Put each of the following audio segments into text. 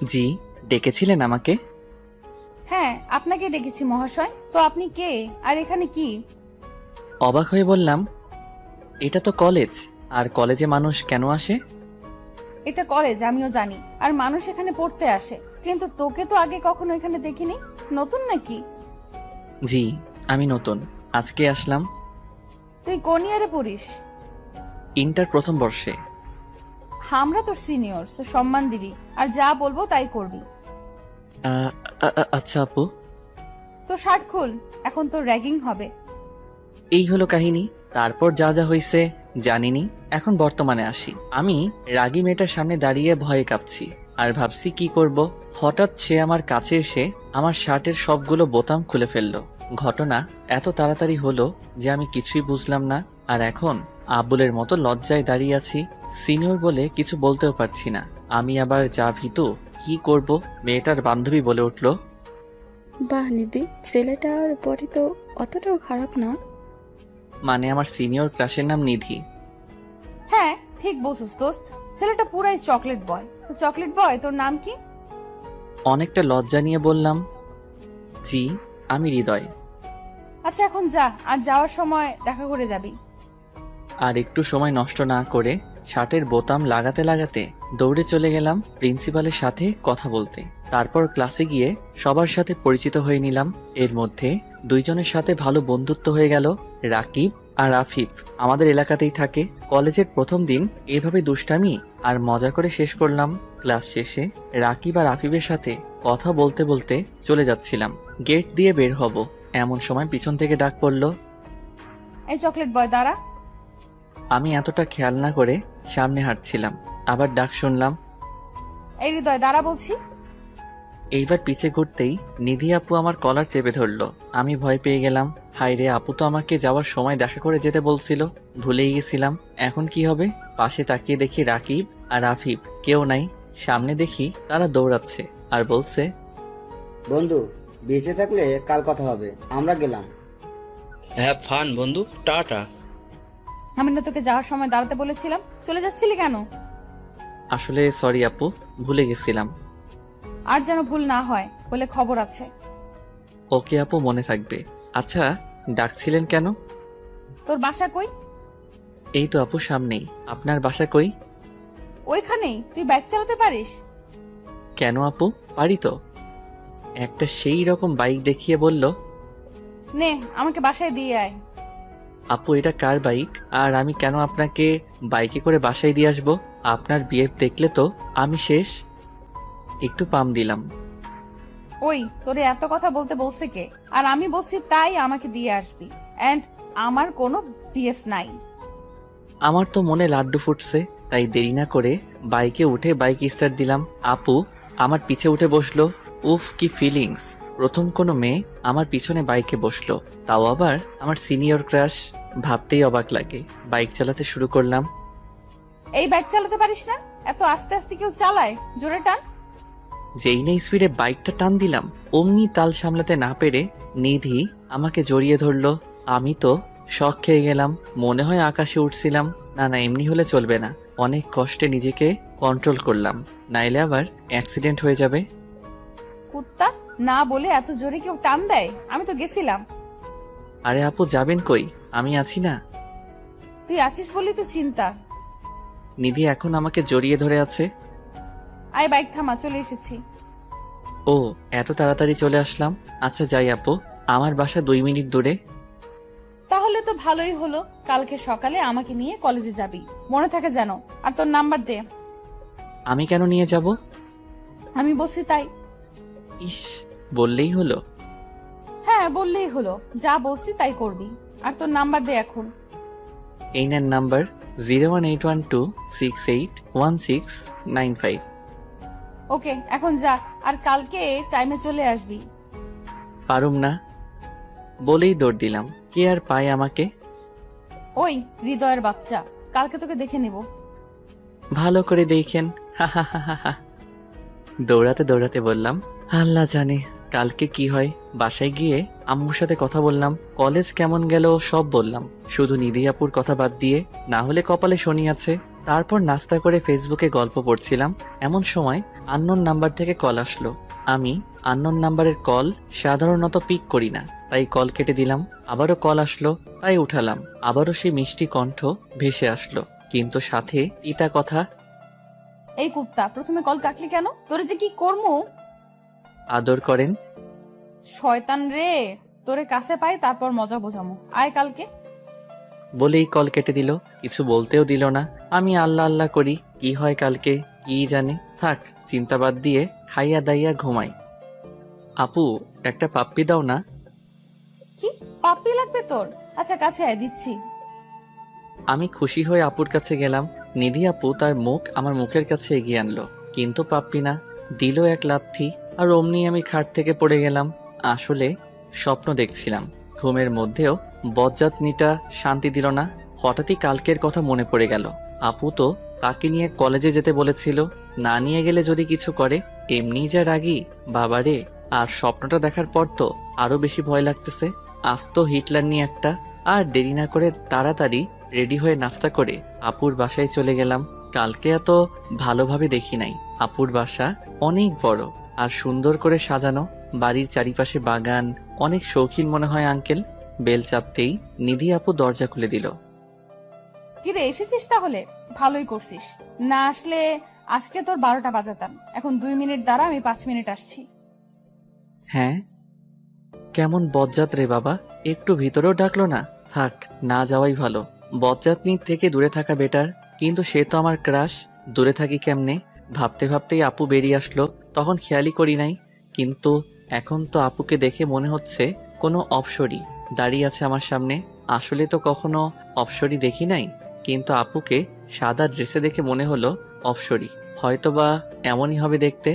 জি, ডেকেছিলেন আমাকে? হ্যাঁ, আপনাকে ডেকেছি মহাশয়। তো আপনি কে, আর এখানে কি? অবাক হয়ে বললাম, এটা তো কলেজ। আর কলেজে মানুষ কেন আসে? এটা কলেজ, আমিও জানি। আর মানুষ এখানে পড়তে আসে, কিন্তু তোকে তো আগে কখনো এখানে দেখিনি। নতুন নাকি? জি, আমি নতুন, আজকে আসলাম। তুই কোন ইয়ারে পড়িস? ইন্টার প্রথম বর্ষে। আমরা তোর সিনিয়র, তো সম্মান দিবি আর যা বলবো তাই করবি। আ- আচ্ছা আপু। তো শার্ট খুল, এখন তোর র্যাগিং হবে। এই হলো কাহিনী। তারপর যা যা হয়েছে জানিনি। এখন বর্তমানে আসি। আমি রাগী মেয়েটার সামনে দাঁড়িয়ে ভয়ে কাঁপছি আর ভাবছি কি করব। হঠাৎ সে আমার কাছে এসে আমার শার্টের সবগুলো বোতাম খুলে ফেললো। ঘটনা এত তাড়াতাড়ি হলো যে আমি কিছুই বুঝলাম না। আর এখন আবুলের মতো লজ্জায় দাঁড়িয়ে আছি। সিনিয়র বলে কিছু বলতেও পারছি না। আমি আবার যা ভীতু, কি করব। মেয়েটার বান্ধবী বলে উঠল, বাহ নিধি, ছেলেটার বডি তো অতটাও খারাপ না। মানে আমার সিনিয়র ক্লাসের নাম নিধি। হ্যাঁ, ঠিক বলছিস দোস্ত। ছেলেটা পুরাই চকলেট বয়। তো চকলেট বয়, তোর নাম কি? অনেকটা লজ্জা নিয়ে বললাম, জি, আমি হৃদয়। আচ্ছা, এখন যা, আর যাওয়ার সময় দেখা করে যাবি। আর একটু সময় নষ্ট না করে শার্টের বোতাম লাগাতে লাগাতে দৌড়ে চলে গেলাম প্রিন্সিপালের সাথে কথা বলতে। তারপর ক্লাসে গিয়ে সবার সাথে পরিচিত হয়ে নিলাম। এর মধ্যে দুইজনের সাথে ভালো বন্ধুত্ব হয়ে গেল। রাকিব আর আফিফ আমাদের এলাকাতেই থাকে। কলেজের প্রথম দিন এভাবে দুষ্টামি আর মজা করে শেষ করলাম। ক্লাস শেষে রাকিব আর আফিফের সাথে কথা বলতে বলতে চলে যাচ্ছিলাম। গেট দিয়ে বের হব, এমন সময় পিছন থেকে ডাক পড়ল। এই চকলেট বয়, দাঁড়া। আমি এতটা খেয়াল না করে সামনে হাঁটছিলাম, আবার ডাক শুনলাম। এই হৃদয়, দাঁড়া বলছি। এইবার পিছে ঘুরতেই নিধি আপু আমার কলার চেপে ধরলো। আমি ভয় পেয়ে গেলাম। হায় রে, আপু তো আমাকে যাওয়ার সময় দেখা করে যেতে বলছিল, ভুলেই গেছিলাম। এখন কি হবে? পাশে তাকিয়ে দেখি রাকিব আর আফিফ কেউ নাই। সামনে দেখি তারা দৌড়াচ্ছে আর বলছে, বন্ধু, বেঁচে থাকলে কাল কথা হবে। আমরা গেলাম। হ্যাভ ফান বন্ধু, টাটা। আমি না তোকে যাওয়ার সময় দাঁড়াতে বলেছিলাম? চলে যাচ্ছিলি কেন? আসলে সরি আপু, ভুলে গেছিলাম। আর যেন ভুল না হয় বলে খবর আছে। ওকে আপু, মনে থাকবে। আচ্ছা, ডাকছিলেন কেন? তোর বাসা কই? এই তো আপু সামনেই। আপনার বাসা কই? ওইখানেই। তুই বাইক চালাতে পারিস? কেন আপু, পারি তো। একটা সেই রকম বাইক দেখিয়ে বলল, নে, আমাকে বাসায় দিয়ে আয়। আপু এটা কার বাইক? আর আমি কেন আপনাকে বাইকে করে বাসায় দিয়ে আসবো? আপনার বিয়ে দেখলে তো আমি শেষ। একটু পাম দিলাম। ওই, তোরে এত কথা বলতে বলছে কে? আর আমি বলছি তাই আমাকে দিয়ে আসবি। এন্ড আমার কোনো বিএফ নাই। আমার তো মনে লাড্ডু ফুটছে, তাই দেরি না করে বাইকে উঠে বাইক স্টার্ট দিলাম। আপু আমার পিছে উঠে বসলো। উফ, কি ফিলিংস! প্রথম কোনো মেয়ে আমার পিছনে বাইকে বসলো, তাও আবার আমার সিনিয়র ক্রাশ। ভাবতেই অবাক লাগে। বাইক চালাতে শুরু করলাম। এই বাইক চালাতে পারিস না? এত আস্তে আস্তে কেউ চালায়? জোরে টান। যেই না স্পিডে বাইকটা টান দিলাম, অমনি তাল সামলাতে না পেরে নিধি আমাকে জড়িয়ে ধরলো। আমি তো শক খেয়ে গেলাম। মনে হয় আকাশে উঠছিলাম। না না, এমনি হলে চলবে না। অনেক কষ্টে নিজেকে কন্ট্রোল করলাম, নাইলে আবার অ্যাক্সিডেন্ট হয়ে যাবে। কুত্তা, না বলে এত জোরে কেউ টান দেয়? আমি তো গেছিলাম। আরে আপু, যাবেন কই? আমি আছি না। তুই আছিস বলি তো চিন্তা। নিধি এখন আমাকে জড়িয়ে ধরে আছে। আয়, বাইক থামা, চলে এসেছি। ও, এত তাড়াতাড়ি চলে আসলাম। আচ্ছা যাই আপু, আমার বাসা 2 মিনিট দূরে। তাহলে তো ভালোই হলো। কালকে সকালে আমাকে নিয়ে কলেজে যাবি, মনে থাকে যেন। আর তোর নাম্বার দে। আমি কেন নিয়ে যাব? আমি বলছি তাই। ইস, বললেই হলো। হ্যাঁ, বললেই হলো। যা বলছি তাই করবি। আর তোর নাম্বার দে এখন। এই নেন নাম্বার, 01812681695। ওকে, এখন যা। আর কালকে টাইমে চলে আসবি। পারুম না বলেই দৌড় দিলাম। কে আর পায় আমাকে? ওই হৃদয়ের বাচ্চা, কালকে তোকে দেখে নিব। ভালো করে দেখেন। হা হা হা হা হা। দৌড়াতে দৌড়াতে বললাম, আল্লাহ জানে কালকে কি হয়। বাসায় গিয়ে আম্মুর সাথে কথা বললাম, কলেজ কেমন গেল সব বললাম। শুধু নিধি আপুর কথা বাদ দিয়ে, না হলে কপালে শনি আছে। তারপর নাস্তা করে ফেসবুকে গল্প পড়ছিলাম, এমন সময় আননোন নাম্বার থেকে কল আসলো। আমি আননোন নাম্বারের কল সাধারণত পিক করি না, তাই কল কেটে দিলাম। আবারও কল আসলো, তাই উঠালাম। আবারও সেই মিষ্টি কণ্ঠ ভেসে আসলো, কিন্তু সাথে তিতা কথা। এই কুত্তা, প্রথমে কল কাটলি কেন? তোরে যে কি করমু? আদর করেন। শয়তান রে, তোরে কাছে পাই তারপর মজা বোঝামু। আয় কালকে। বলেই কল কেটে দিল, কিছু বলতেও দিল না। আমি আল্লাহ আল্লাহ করি, কি হয় কালকে কি জানে। থাক, চিন্তা বাদ দিয়ে খাইয়া দাইয়া ঘুমাই। আপু, একটা পাপ্পি দাও না। কি পাপ্পি লাগবে তোর? আচ্ছা কাছে আয়, দিচ্ছি। আমি খুশি হয়ে আপুর কাছে গেলাম। নিধি আপু তার মুখ আমার মুখের কাছে এগিয়ে আনলো, কিন্তু পাপ্পি না, দিল এক লাথি। আর অমনি আমি খাট থেকে পড়ে গেলাম। আসলে স্বপ্ন দেখছিলাম। ঘুমের মধ্যেও বজ্জাতনিটা শান্তি দিল না। হঠাৎই কালকের কথা মনে পড়ে গেল। আপু তো তাকে নিয়ে কলেজে যেতে বলেছিল, না নিয়ে গেলে যদি কিছু করে। এমনি যা রাগী বাবারে। আর স্বপ্নটা দেখার পর তো আরো বেশি ভয় লাগতেছে। আজ তো হিটলার নিয়ে একটা। আর দেরি না করে তাড়াতাড়ি রেডি হয়ে নাস্তা করে আপুর বাসায় চলে গেলাম। কালকে এত ভালোভাবে দেখি নাই। আপুর বাসা অনেক বড় আর সুন্দর করে সাজানো। বাড়ির চারিপাশে বাগান। অনেক শৌখিন মনে হয় আঙ্কেল। বেল চাপতেই নিধি আপু দরজা খুলে দিল। কিরে, এসেছিস তাহলে? ভালোই করছিস। না আসলে আজকে তোর 12টা বাজাতাম। এখন 2 মিনিট দাঁড়া, আমি 5 মিনিট আসছি। হ্যাঁ, কেমন বজ্জাত রে বাবা, একটু ভিতরেও ডাকলো না। থাক, না যাওয়াই ভালো। বজ্জাতনির থেকে দূরে থাকা বেটার, কিন্তু সে তো আমার ক্রাশ। দূরে থাকি কেমনে ভাবতে ভাবতেই আপু বেরিয়ে আসলো। তখন খেয়ালই করি নাই, কিন্তু এখন তো আপুকে দেখে মনে হচ্ছে কোনো অপ্সরী দাঁড়িয়ে আছে আমার সামনে। আসলে তো কখনো অপ্সরী দেখি নাই, কিন্তু আপুকে সাদা ড্রেসে দেখে মনে হলো অপ্সরী। হয়তোবা এমনই হবে দেখতে।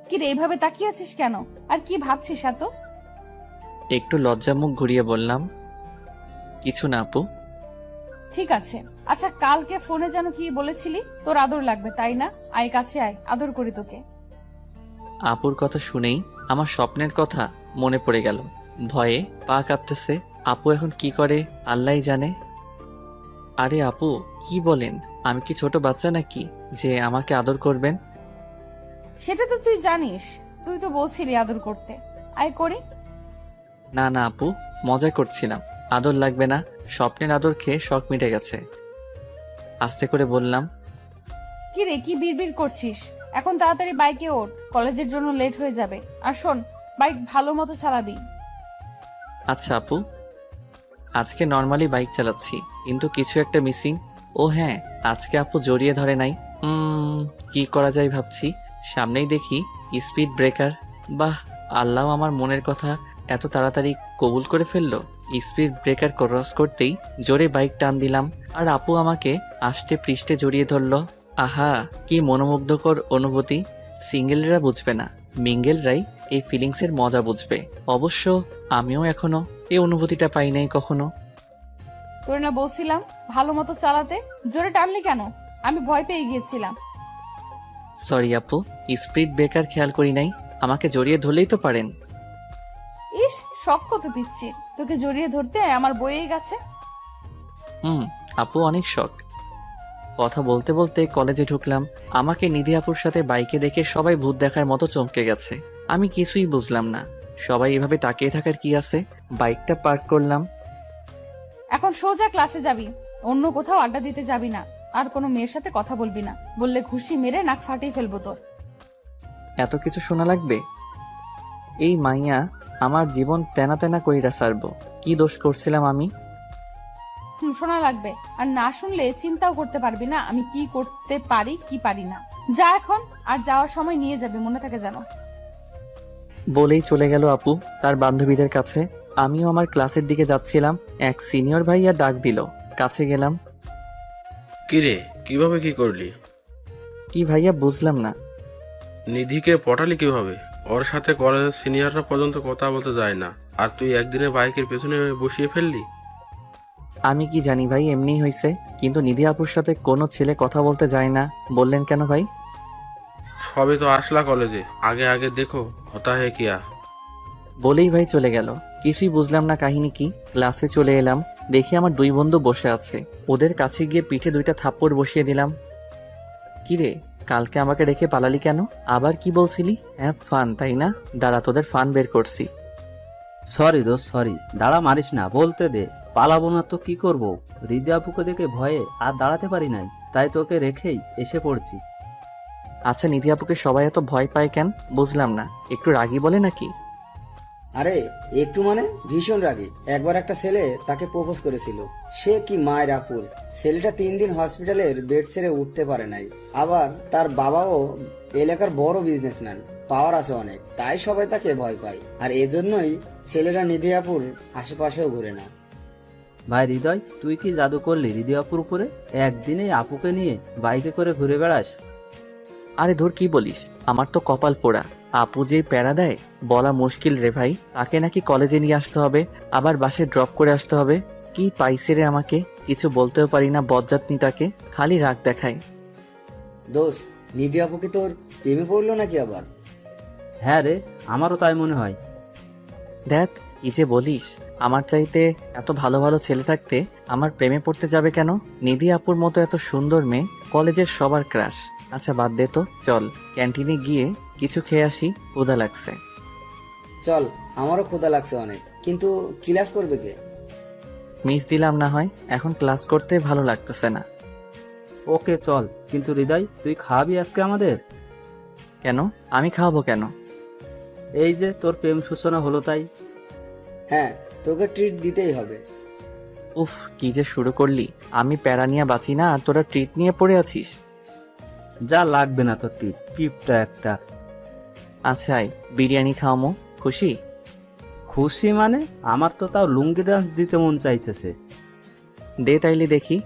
কিরে, এইভাবে তাকিয়ে আছিস কেন? আর কি ভাবছিস এত? একটু লজ্জা মুখ ঘুরিয়ে বললাম, কিছু না আপু। ঠিক আছে। আচ্ছা, কালকে ফোনে যেন কি বলেছিলি? তোর আদর লাগবে তাই না? আয় কাছে আয়, আদর করি তোকে। আপুর কথা শুনেই আমার স্বপ্নের কথা মনে পড়ে গেল। ভয়ে পা কাঁপতেছে। আপু এখন কি করে আল্লাহই জানে। আরে আপু, কি বলেন? আমি কি ছোট বাচ্চা নাকি যে আমাকে আদর করবেন? সেটা তো তুই জানিস, তুই তো বলছিলি আদর করতে। আয় করি। না না আপু, মজা করছিলাম। আদর লাগবে না, স্বপ্নের আদর খেয়ে শখ মিটে গেছে। আস্তে করে বললাম। কিরে, কি বিড়বিড় করছিস? এখন তাড়াতাড়ি বাইকে ওঠ, কলেজের জন্য লেট হয়ে যাবে। আর শোন, বাইক ভালো মতো চালাবি। আচ্ছা আপু। আজকে নর্মালি বাইক চালাচ্ছি, কিন্তু কিছু একটা মিসিং। ও হ্যাঁ, আজকে আপু জড়িয়ে ধরে নাই। কি করা যায় ভাবছি। সামনেই দেখি স্পিড ব্রেকার। বাহ, আল্লাহ আমার মনের কথা এত তাড়াতাড়ি কবুল করে ফেললো। স্পিড ব্রেকার ক্রস করতেই জোরে বাইক টান দিলাম, আর আপু আমাকে আষ্টে পৃষ্ঠে জড়িয়ে ধরলো। আহা, কি মনোমুগ্ধকর অনুভূতি। সিঙ্গেলরা বুঝবে না, মিঙ্গেলরাই এই ফিলিংসের মজা বুঝবে। অবশ্য আমিও এখনো এই অনুভূতিটা পাই নাই কখনো। তোর না বলছিলাম ভালো মতো চালাতে, জোরে টানলি কেন? আমি ভয় পেয়ে গিয়েছিলাম। সরি আপু, স্পিড ব্রেকার খেয়াল করি নাই। আমাকে জড়িয়ে ধরলেই তো পারেন। ইস, শখ কত পিচ্ছি, তোকে জড়িয়ে ধরতে আমার বইয়েই গেছে। আপু অনেক শখ। কথা বলতে বলতে কলেজে ঢুকলাম। আমাকে নিধি আপুর সাথে বাইকে দেখে সবাই ভূত দেখার মতো চমকে গেছে। আমি কিছুই বুঝলাম না, সবাই এভাবে তাকিয়ে থাকার কি আছে। বাইকটা পার্ক করলাম। এখন সোজা ক্লাসে যাবি, অন্য কোথাও আড্ডা দিতে যাবি না। আর কোনো মেয়ের সাথে কথা বলবি না, বললে ঘুষি মেরে নাক ফাটিয়ে ফেলবো তোর। এত কিছু শোনা লাগবে? এই মাইয়া আমার জীবন তেনা তেনা কইরা সারবো। কি দোষ করছিলাম আমি? শোনা লাগবে। আর না শুনলে চিন্তাও করতে পারবি না আমি কি করতে পারি কি পারি না। যা এখন, আর যাওয়ার সময় নিয়ে যাবি, মনে থাকে যেন। বলেই চলে গেল আপু তার বান্ধবীদের কাছে। আমিও আমার ক্লাসের দিকে যাচ্ছিলাম, এক সিনিয়র ভাইয়া ডাক দিল। কাছে গেলাম। কিরে, কিভাবে কি করলি? কি ভাইয়া, বুঝলাম না। নিধিকে পটালি কিভাবে? ওর সাথে কলেজের সিনিয়ররা পর্যন্ত কথা বলতে যায় না, আর তুই একদিনে বাইকের পেছনে বসিয়ে ফেললি? আমি কি জানি ভাই, এমনিই হয়েছে। কিন্তু নিধি আপুর সাথে কোনো ছেলে কথা বলতে যায় না বললেন কেন ভাই? সবে তো আসলা কলেজে, আগে আগে দেখো হতা হে কিয়া। বলেই ভাই চলে গেল। কিছুই বুঝলাম না কাহিনী কি। ক্লাসে চলে এলাম। দেখি আমার দুই বন্ধু বসে আছে। ওদের কাছে গিয়ে পিঠে 2টা থাপ্পড় বসিয়ে দিলাম। কিরে, কালকে আমাকে রেখে পালালি কেন? আবার কি বলছিলি? হ্যাঁ ফান, তাই না? দাঁড়া, তোদের ফান বের করছি। সরি দোস্ত সরি, দাঁড়া মারিস না, বলতে দে। পালাবো না তো কি করব? হৃদয় আপুকে দেখে ভয়ে আর দাঁড়াতে পারি নাই, তাই তোকে রেখেই এসে পড়ছি। আচ্ছা, নিধি আপুকে সবাই এত ভয় পায় কেন? বুঝলাম না। একটু রাগী বলে নাকি? আরে একটু মানে ভীষণ রাগী। একবার একটা ছেলে তাকে প্রপোজ করেছিল। সে কি মায়ের আপুর। ছেলেটা 3 দিন হসপিটালের বেড ছেড়ে উঠতে পারে নাই। আবার তার বাবাও এলাকার বড় বিজনেসম্যান, পাওয়ার আছে অনেক, তাই সবাই তাকে ভয় পায়। আর এজন্যই ছেলেরা নিধি আপুর আশেপাশেও ঘুরে না। ভাই হৃদয়, তুই কি জাদু করলি হৃদয় আপুর উপরে? একদিনেই আপুকে নিয়ে বাইকে করে ঘুরে বেড়াস? আরে ধুর, কি বলিস? আমার তো কপাল পোড়া। আপু যেই প্যারা দেয় বলা মুশকিল রে ভাই। তাকে নাকি কলেজে নিয়ে আসতে হবে, আবার বাসায় ড্রপ করে আসতে হবে। কি পাইছে রে আমাকে? কিছু বলতেও পারি না বজ্জাতনিটাকে, খালি রাগ দেখায়। দোষ, নিধি আপু কি তোর প্রেমে পড়লো নাকি আবার? হ্যাঁ রে, আমারও তাই মনে হয়। দেখ, কি যে বলিস। আমার চাইতে এত ভালো ভালো ছেলে থাকতে আমার প্রেমে পড়তে যাবে কেন? নিধি আপুর মতো এত সুন্দর মেয়ে কলেজের সবার ক্রাশ। আচ্ছা বাদ দে তো, চল ক্যান্টিনে গিয়ে কিছু খেয়ে আসি, ক্ষুধা লাগছে। চল, আমারও ক্ষুধা লাগছে অনেক, কিন্তু ক্লাস করবে কে? মিস দিলাম না হয়, এখন ক্লাস করতে ভালো লাগতেছে না। ওকে চল, কিন্তু হৃদয় তুই খাওয়াবি আজকে আমাদের? কেন? আমি খাওয়াবো কেন? এই যে তোর প্রেম সূচনা হলো তাই। হ্যাঁ, তোকে ট্রিট দিতেই হবে। উফ, কি যে শুরু করলি। আমি প্যারা নিয়ে বাঁচি না, আর তোরা ট্রিট নিয়ে পড়ে আছিস। যা লাগবে না তোর টিপ টিপটা একটা। আচ্ছা আয়, বিরিয়ানি খাওয়ামো, খুশি? খুশি মানে? আমার তো তাও লুঙ্গি ডান্স দিতে মন চাইতেছে। দে তাইলে দেখি।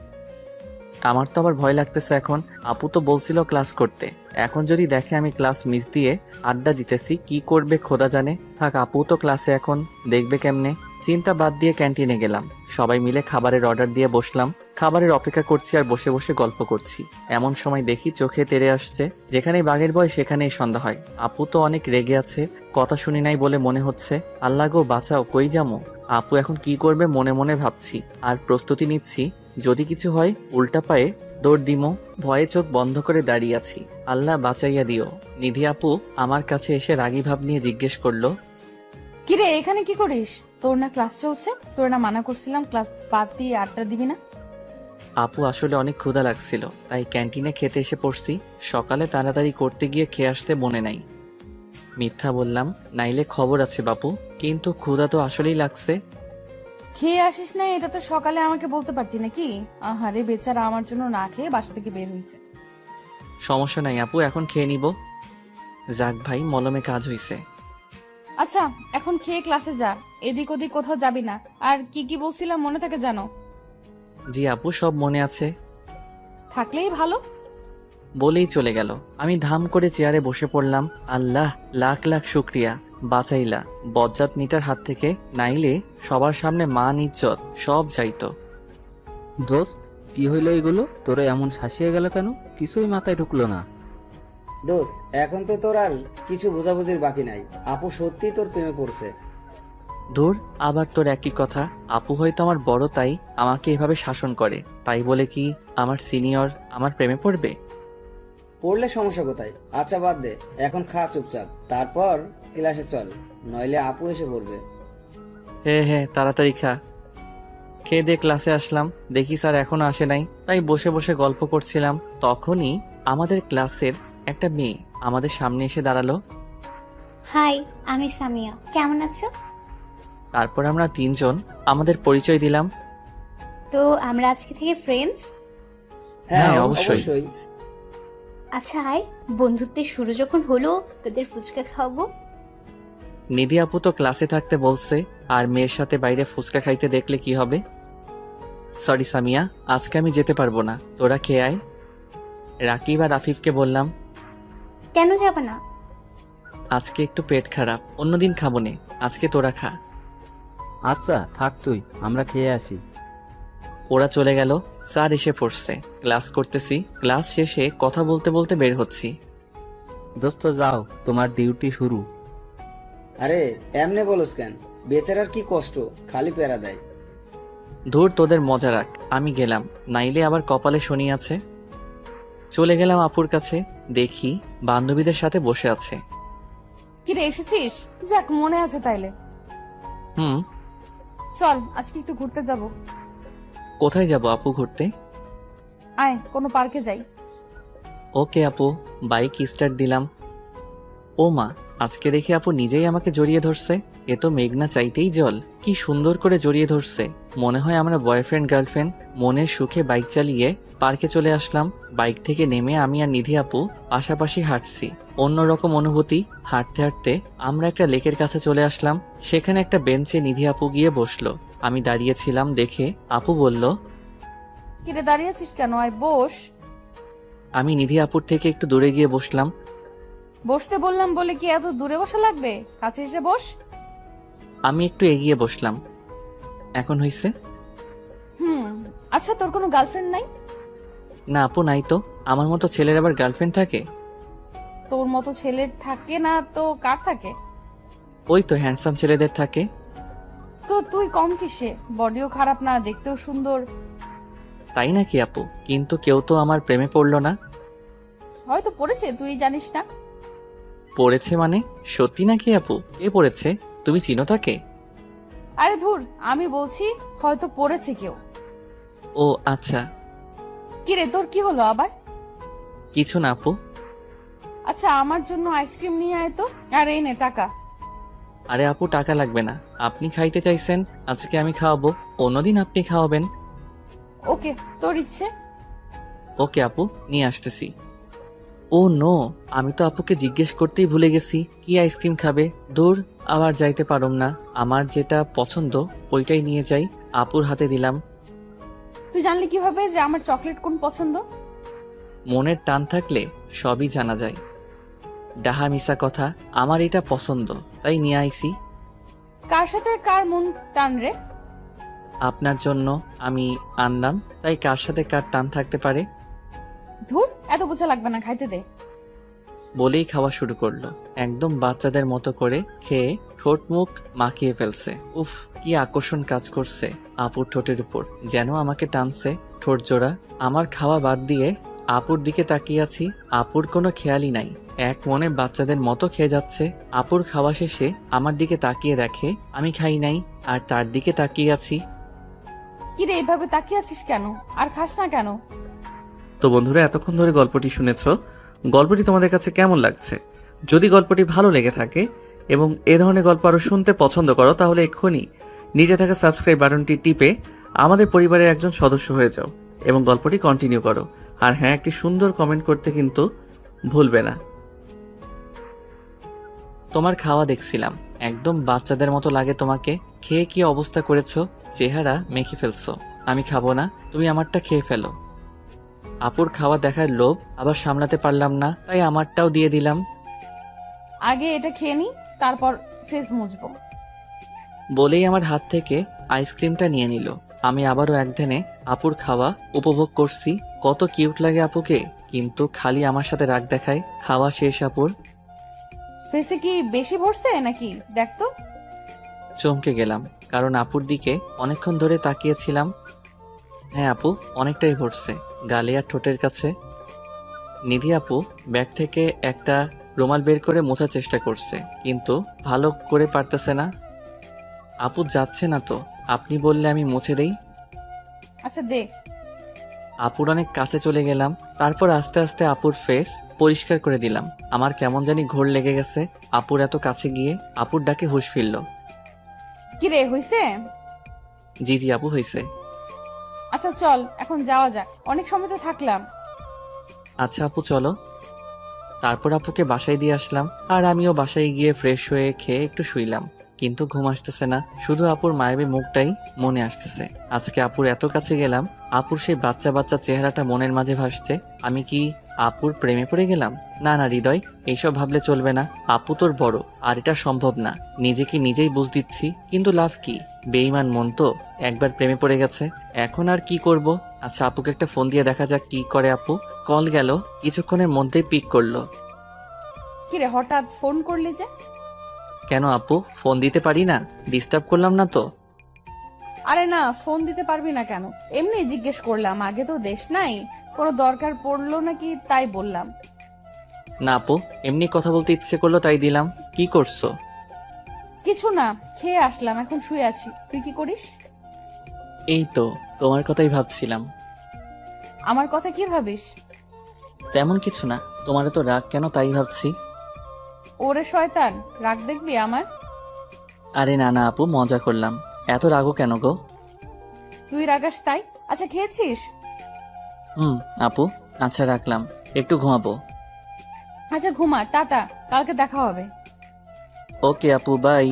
আমার তো আবার ভয় লাগতেছে এখন। আপু তো বলছিল ক্লাস করতে, এখন যদি দেখে আমি ক্লাস মিস দিয়ে আড্ডা দিতেছি, কি করবে খোদা জানে। থাক, আপু তো ক্লাসে, এখন দেখবে কেমনে। চিন্তা বাদ দিয়ে ক্যান্টিনে গেলাম। সবাই মিলে খাবারের অর্ডার দিয়ে বসলাম। খাবারের অপেক্ষা করছি আর বসে বসে গল্প করছি। এমন সময় দেখি চোখে তেড়ে আসছে। যেখানেই বাঘের ভয় সেখানেই সন্ধ্যা হয়। আপু তো অনেক রেগে আছে, কথা শুনি নাই বলে মনে হচ্ছে। আল্লাহ গো বাঁচাও, কই যামো? আপু এখন কি করবে মনে মনে ভাবছি, আর প্রস্তুতি নিচ্ছি। যদি কিছু হয় উল্টা পায়ে দৌড় দিমো। ভয়ে চোখ বন্ধ করে দাঁড়িয়ে আছি। আল্লাহ বাঁচাইয়া দিও। নিধি আপু আমার কাছে এসে রাগী ভাব নিয়ে জিজ্ঞেস করলো, কিরে এখানে কি করিস? তোর না ক্লাস চলছে? তোর না মানা করছিলাম ক্লাস বাদ দিয়ে আড্ডা দিবি না? আপু আসলে অনেক ক্ষুধা লাগছিল, তাই ক্যান্টিনে খেতে এসে পড়ছি। সকালে তাড়াতাড়ি করতে গিয়ে খেয়ে আসতে মনে নাই। মিথ্যা বললাম, নাইলে খবর আছে বাপু, কিন্তু ক্ষুধা তো আসলেই লাগছে। খেয়ে আসিস না এটা তো সকালে আমাকে বলতে পারতি নাকি? আহারে বেচারা আমার জন্য না খেয়ে বাসা থেকে বের হয়েছে। সমস্যা নাই আপু, এখন খেয়ে নিব। যাক ভাই, মলমে কাজ হইছে। আচ্ছা এখন খেয়ে ক্লাসে যা, এদিক ওদিক কোথাও যাবি না। আর কি কি বলছিলাম মনে থাকে জানো? জি আপু, সব মনে আছে। থাকলেই ভালো। বলেই চলে গেল। আমি ধাম করে চেয়ারে বসে পড়লাম। আল্লাহ লাখ লাখ শুক্রিয়া, বাঁচাইলা বজ্জাত নিটার হাত থেকে, নাইলে সবার সামনে মান ইজ্জত সব যাইতো। দোস্ত, কি হইলো এগুলো? তোরা এমন শাসিয়ে গেল কেন? কিছুই মাথায় ঢুকলো না। দোষ, এখন তো তোর আর কিছু বোঝাবুঝির বাকি নাই। আপু সত্যি তোর প্রেমে পড়ছে। দূর, আবার তোর একই কথা। আপু হয়তো আমার বড়, তাই আমাকে এভাবে শাসন করে। তাই বলে কি আমার সিনিয়র আমার প্রেমে পড়বে? পড়লে সমস্যা কোথায়? আচ্ছা বাদ দে, এখন খা চুপচাপ, তারপর ক্লাসে চল, নইলে আপু এসে পড়বে। হ্যাঁ হ্যাঁ, তাড়াতাড়ি খা। খেয়ে দিয়ে ক্লাসে আসলাম, দেখি স্যার এখনো আসে নাই। তাই বসে বসে গল্প করছিলাম। তখনই আমাদের ক্লাসের একটা মেয়ে আমাদের সামনে এসে দাঁড়ালো। হাই, আমি সামিয়া। কেমন আছো? তারপর আমরা 3 জন আমাদের পরিচয় দিলাম। তো আমরা আজকে থেকে ফ্রেন্ডস? হ্যাঁ, অবশ্যই। আচ্ছা আয়, বন্ধুত্বের শুরু যখন হলো তোদের ফুচকা খাওয়াবো। নিধি আপু তো ক্লাসে থাকতে বলছে, আর মেয়ের সাথে বাইরে ফুচকা খাইতে দেখলে কি হবে? সরি সামিয়া, আজকে আমি যেতে পারবো না, তোরা খেয়ে আয়। রাকিব আর আফিফকে বললাম, কেন যাবে না? আজকে একটু পেট খারাপ, অন্যদিন খাবো নে, আজকে তোরা খা। আচ্ছা থাক তুই, আমরা খেয়ে আসি। ওরা চলে গেল। স্যার এসে পড়ছে। ক্লাস করতেছি, ক্লাস শেষে কথা বলতে বলতে বের হচ্ছি। দোস্ত যাও, তোমার ডিউটি শুরু। আরে এমনে বলস কেন? বেচারার কি কষ্ট, খালি প্যারা দেয়। ধুর তোদের মজা রাখ, আমি গেলাম, নাইলে আবার কপালে শনি আছে। চলে গেলাম আপুর কাছে, দেখি বান্ধবীদের সাথে বসে আছে। কিরে এসেছিস? যাক, মনে আছে তাইলে। হুম। চল আজকে একটু ঘুরতে যাব। কোথায় যাব আপু ঘুরতে? আয় কোনো পার্কে যাই। ওকে আপু, বাইক স্টার্ট দিলাম। ও মা, আজকে দেখি আপু নিজেই আমাকে জড়িয়ে ধরছে। এ তো মেঘনা চাইতেই জল, কি সুন্দর করে জড়িয়ে ধরছে। মনে হয় আমরা বয়ফ্রেন্ড গার্লফ্রেন্ড। মনের সুখে বাইক চালিয়ে পার্কে চলে আসলাম। বাইক থেকে নেমে আমি আর নিধি আপু পাশাপাশি হাঁটছি। অন্যরকম অনুভূতি। হাঁটতে হাঁটতে আমরা একটা লেকের কাছে চলে আসলাম। সেখানে একটা বেঞ্চে নিধি আপু গিয়ে বসলো। আমি দাঁড়িয়েছিলাম দেখে আপু বলল, কিরে দাঁড়িয়ে আছিস কেন? আয় বস। আমি নিধি আপুর থেকে একটু দূরে গিয়ে বসলাম। বসতে বললাম বলে কি এত দূরে বসা লাগবে? কাছে এসে বস। আমি একটু এগিয়ে বসলাম। এখন হইছে? আচ্ছা, তোর কোনো গার্লফ্রেন্ড নাই? না আপু, নাই তো। আমার মতো ছেলের আবার গার্লফ্রেন্ড থাকে? তোর মতো ছেলের থাকে না তো কার থাকে? ওই তো হ্যান্ডসাম ছেলেদের থাকে। তো তুই কম কিসে? বডিও খারাপ না, দেখতেও সুন্দর। তাই নাকি আপু? কিন্তু কেউ তো আমার প্রেমে পড়লো না। হয়তো পড়েছে, তুই জানিস না। পড়েছে মানে? সত্যি নাকি আপু? কে পড়েছে? তুমি চিনো তাকে? আরে ধুর, আমি বলছি হয়তো পড়েছে কেউ। ও আচ্ছা। কিরে তোর কি হলো আবার? কিছু না আপু। আচ্ছা, আমার জন্য আইসক্রিম নিয়ে আয় তো। আর এই নে টাকা। আরে আপু, টাকা লাগবে না। আপনি খাইতে চাইছেন, আজকে আমি খাওয়াবো, অন্যদিন আপনি খাওয়াবেন। ওকে, তোর ইচ্ছে। ওকে আপু, নিয়ে আসতেছি। ও নো, আমি তো আপুকে জিজ্ঞেস করতেই ভুলে গেছি কি আইসক্রিম খাবে। দূর, আবার যাইতে পারুম না। আমার যেটা পছন্দ ওইটাই নিয়ে যাই। আপুর হাতে দিলাম। তুই জানলি কিভাবে যে আমার চকলেট কোন পছন্দ? মনের টান থাকলে সবই জানা যায়। ডাহা মিশা কথা, আমার এটা পছন্দ তাই নিয়ে আইছি। কার সাথে কার মন টান রে? আপনার জন্য আমি আনলাম, তাই কার সাথে কার টান থাকতে পারে। ধুর, এত বোঝা লাগবে না, খাইতে দে। বলেই খাওয়া শুরু করলো। একদম বাচ্চাদের মতো করে খেয়ে ঠোঁট মুখ মাখিয়ে ফেলছে। উফ, কি আকর্ষণ কাজ করছে আপুর ঠোঁটের উপর, যেন আমাকে টানছে ঠোঁট জোড়া। আমার খাওয়া বাদ দিয়ে আপুর দিকে তাকিয়ে আছি। আপুর কোনো খেয়ালই নাই, এক মনে বাচ্চাদের মতো খেয়ে যাচ্ছে। আপুর খাওয়া শেষে আমার দিকে তাকিয়ে দেখে আমি খাই নাই, আর তার দিকে তাকিয়ে আছি। কিরে এভাবে তাকিয়ে আছিস কেন? আর খাস না কেন? তো বন্ধুরা, এতক্ষণ ধরে গল্পটি শুনেছো। গল্পটি তোমাদের কাছে কেমন লাগছে? যদি গল্পটি ভালো লেগে থাকে এবং এ ধরনের গল্প আরো শুনতে পছন্দ করো, তাহলে এক্ষুনি নিচে থাকা সাবস্ক্রাইব বাটনটি টিপে আমাদের পরিবারের একজন সদস্য হয়ে যাও এবং গল্পটি কন্টিনিউ করো। আর হ্যাঁ, একটি সুন্দর কমেন্ট করতে কিন্তু ভুলবে না। তোমার খাওয়া দেখছিলাম, একদম বাচ্চাদের মতো লাগে তোমাকে। খেয়ে কি অবস্থা করেছো, চেহারা মেখে ফেলছো। আমি খাবো না, তুমি আমারটা খেয়ে ফেলো। আপুর খাওয়া দেখার লোভ আবার সামলাতে পারলাম না, তাই আমারটাও দিয়ে দিলাম। আগে এটা খেয়ে নি, তারপর ফেস মুছবো। বলেই আমার হাত থেকে আইসক্রিমটা নিয়ে নিল। আমি আবারও একধানে আপুর খাওয়া উপভোগ করছি। কত কিউট লাগে আপুকে, কিন্তু খালি আমার সাথে রাগ দেখায়। খাওয়া শেষ আপুর। ফেসে কি বেশি ভরছে নাকি দেখ তো। চমকে গেলাম, কারণ আপুর দিকে অনেকক্ষণ ধরে তাকিয়েছিলাম। হ্যাঁ আপু, অনেকটাই ভরছে, গালে আর ঠোঁটের কাছে। নিধি আপু ব্যাগ থেকে একটা রুমাল বের করে মোছার চেষ্টা করছে, কিন্তু ভালো করে পারতেছে না। আপু যাচ্ছে না তো, আপনি বললে আমি মুছে দেই। আচ্ছা দে। আপুর অনেক কাছে চলে গেলাম, তারপর আস্তে আস্তে আপুর ফেস পরিষ্কার করে দিলাম। আমার কেমন জানি ঘোর লেগে গেছে আপুর এত কাছে গিয়ে। আপুর ডাকে হুঁশ ফিরল। কিরে হইছে? জি জি আপু, হয়েছে। আচ্ছা চল এখন যাওয়া যাক, অনেক সময় তো থাকলাম। আচ্ছা আপু চলো। তারপর আপুকে বাসায় দিয়ে আসলাম, আর আমিও বাসায় গিয়ে ফ্রেশ হয়ে খেয়ে একটু শুইলাম। কিন্তু ঘুম আসতেছে না, শুধু আপুর মায়াবী মুখটাই মনে আসতেছে। আজকে আপুর এত কাছে গেলাম, আপুর সেই বাচ্চা বাচ্চা চেহারাটা মনের মাঝে ভাসছে। আমি কি আপুর প্রেমে পড়ে গেলাম? না না হৃদয়, এইসব ভাবলে চলবে না। আপু তোর বড়, আর এটা সম্ভব না। নিজেকে নিজেই বুঝ দিচ্ছি, কিন্তু লাভ কি? বেঈমান মন তো, একবার প্রেমে পড়ে গেছে, এখন আর কি করব? আচ্ছা আপুকে একটা ফোন দিয়ে দেখা যাক কি করে আপু। কল গেল, কিছুক্ষণের মধ্যেই পিক করলো। কিরে হঠাৎ ফোন করলি যে? কেন আপু, ফোন দিতে পারি না? ডিস্টার্ব করলাম না তো? আরে না, ফোন দিতে পারবি না কেন? এমনি জিজ্ঞেস করলাম, আগে তো দেশ নাই, কোনো দরকার পড়লো নাকি তাই বললাম। না আপু, এমনি কথা বলতে ইচ্ছে করলো তাই দিলাম। কি করছো? কিছু না, খেয়ে আসলাম, এখন শুয়ে আছি। তুই কি করিস? এই তো তোমার কথাই ভাবছিলাম। আমার কথা কি ভাবিস? তেমন কিছু না, তোমার তো রাগ কেন তাই ভাবছি। ওরে শয়তান, রাগ দেখবি আমার? আরে না না আপু, মজা করলাম। এত রাগও কেন গো? তুই রাগাস তাই। আচ্ছা, খেয়েছিস? আপু, আচ্ছা রাখলাম, একটু ঘুমাবো। আচ্ছা ঘুমা, টাটা, কালকে দেখা হবে। ওকে আপু, বাই।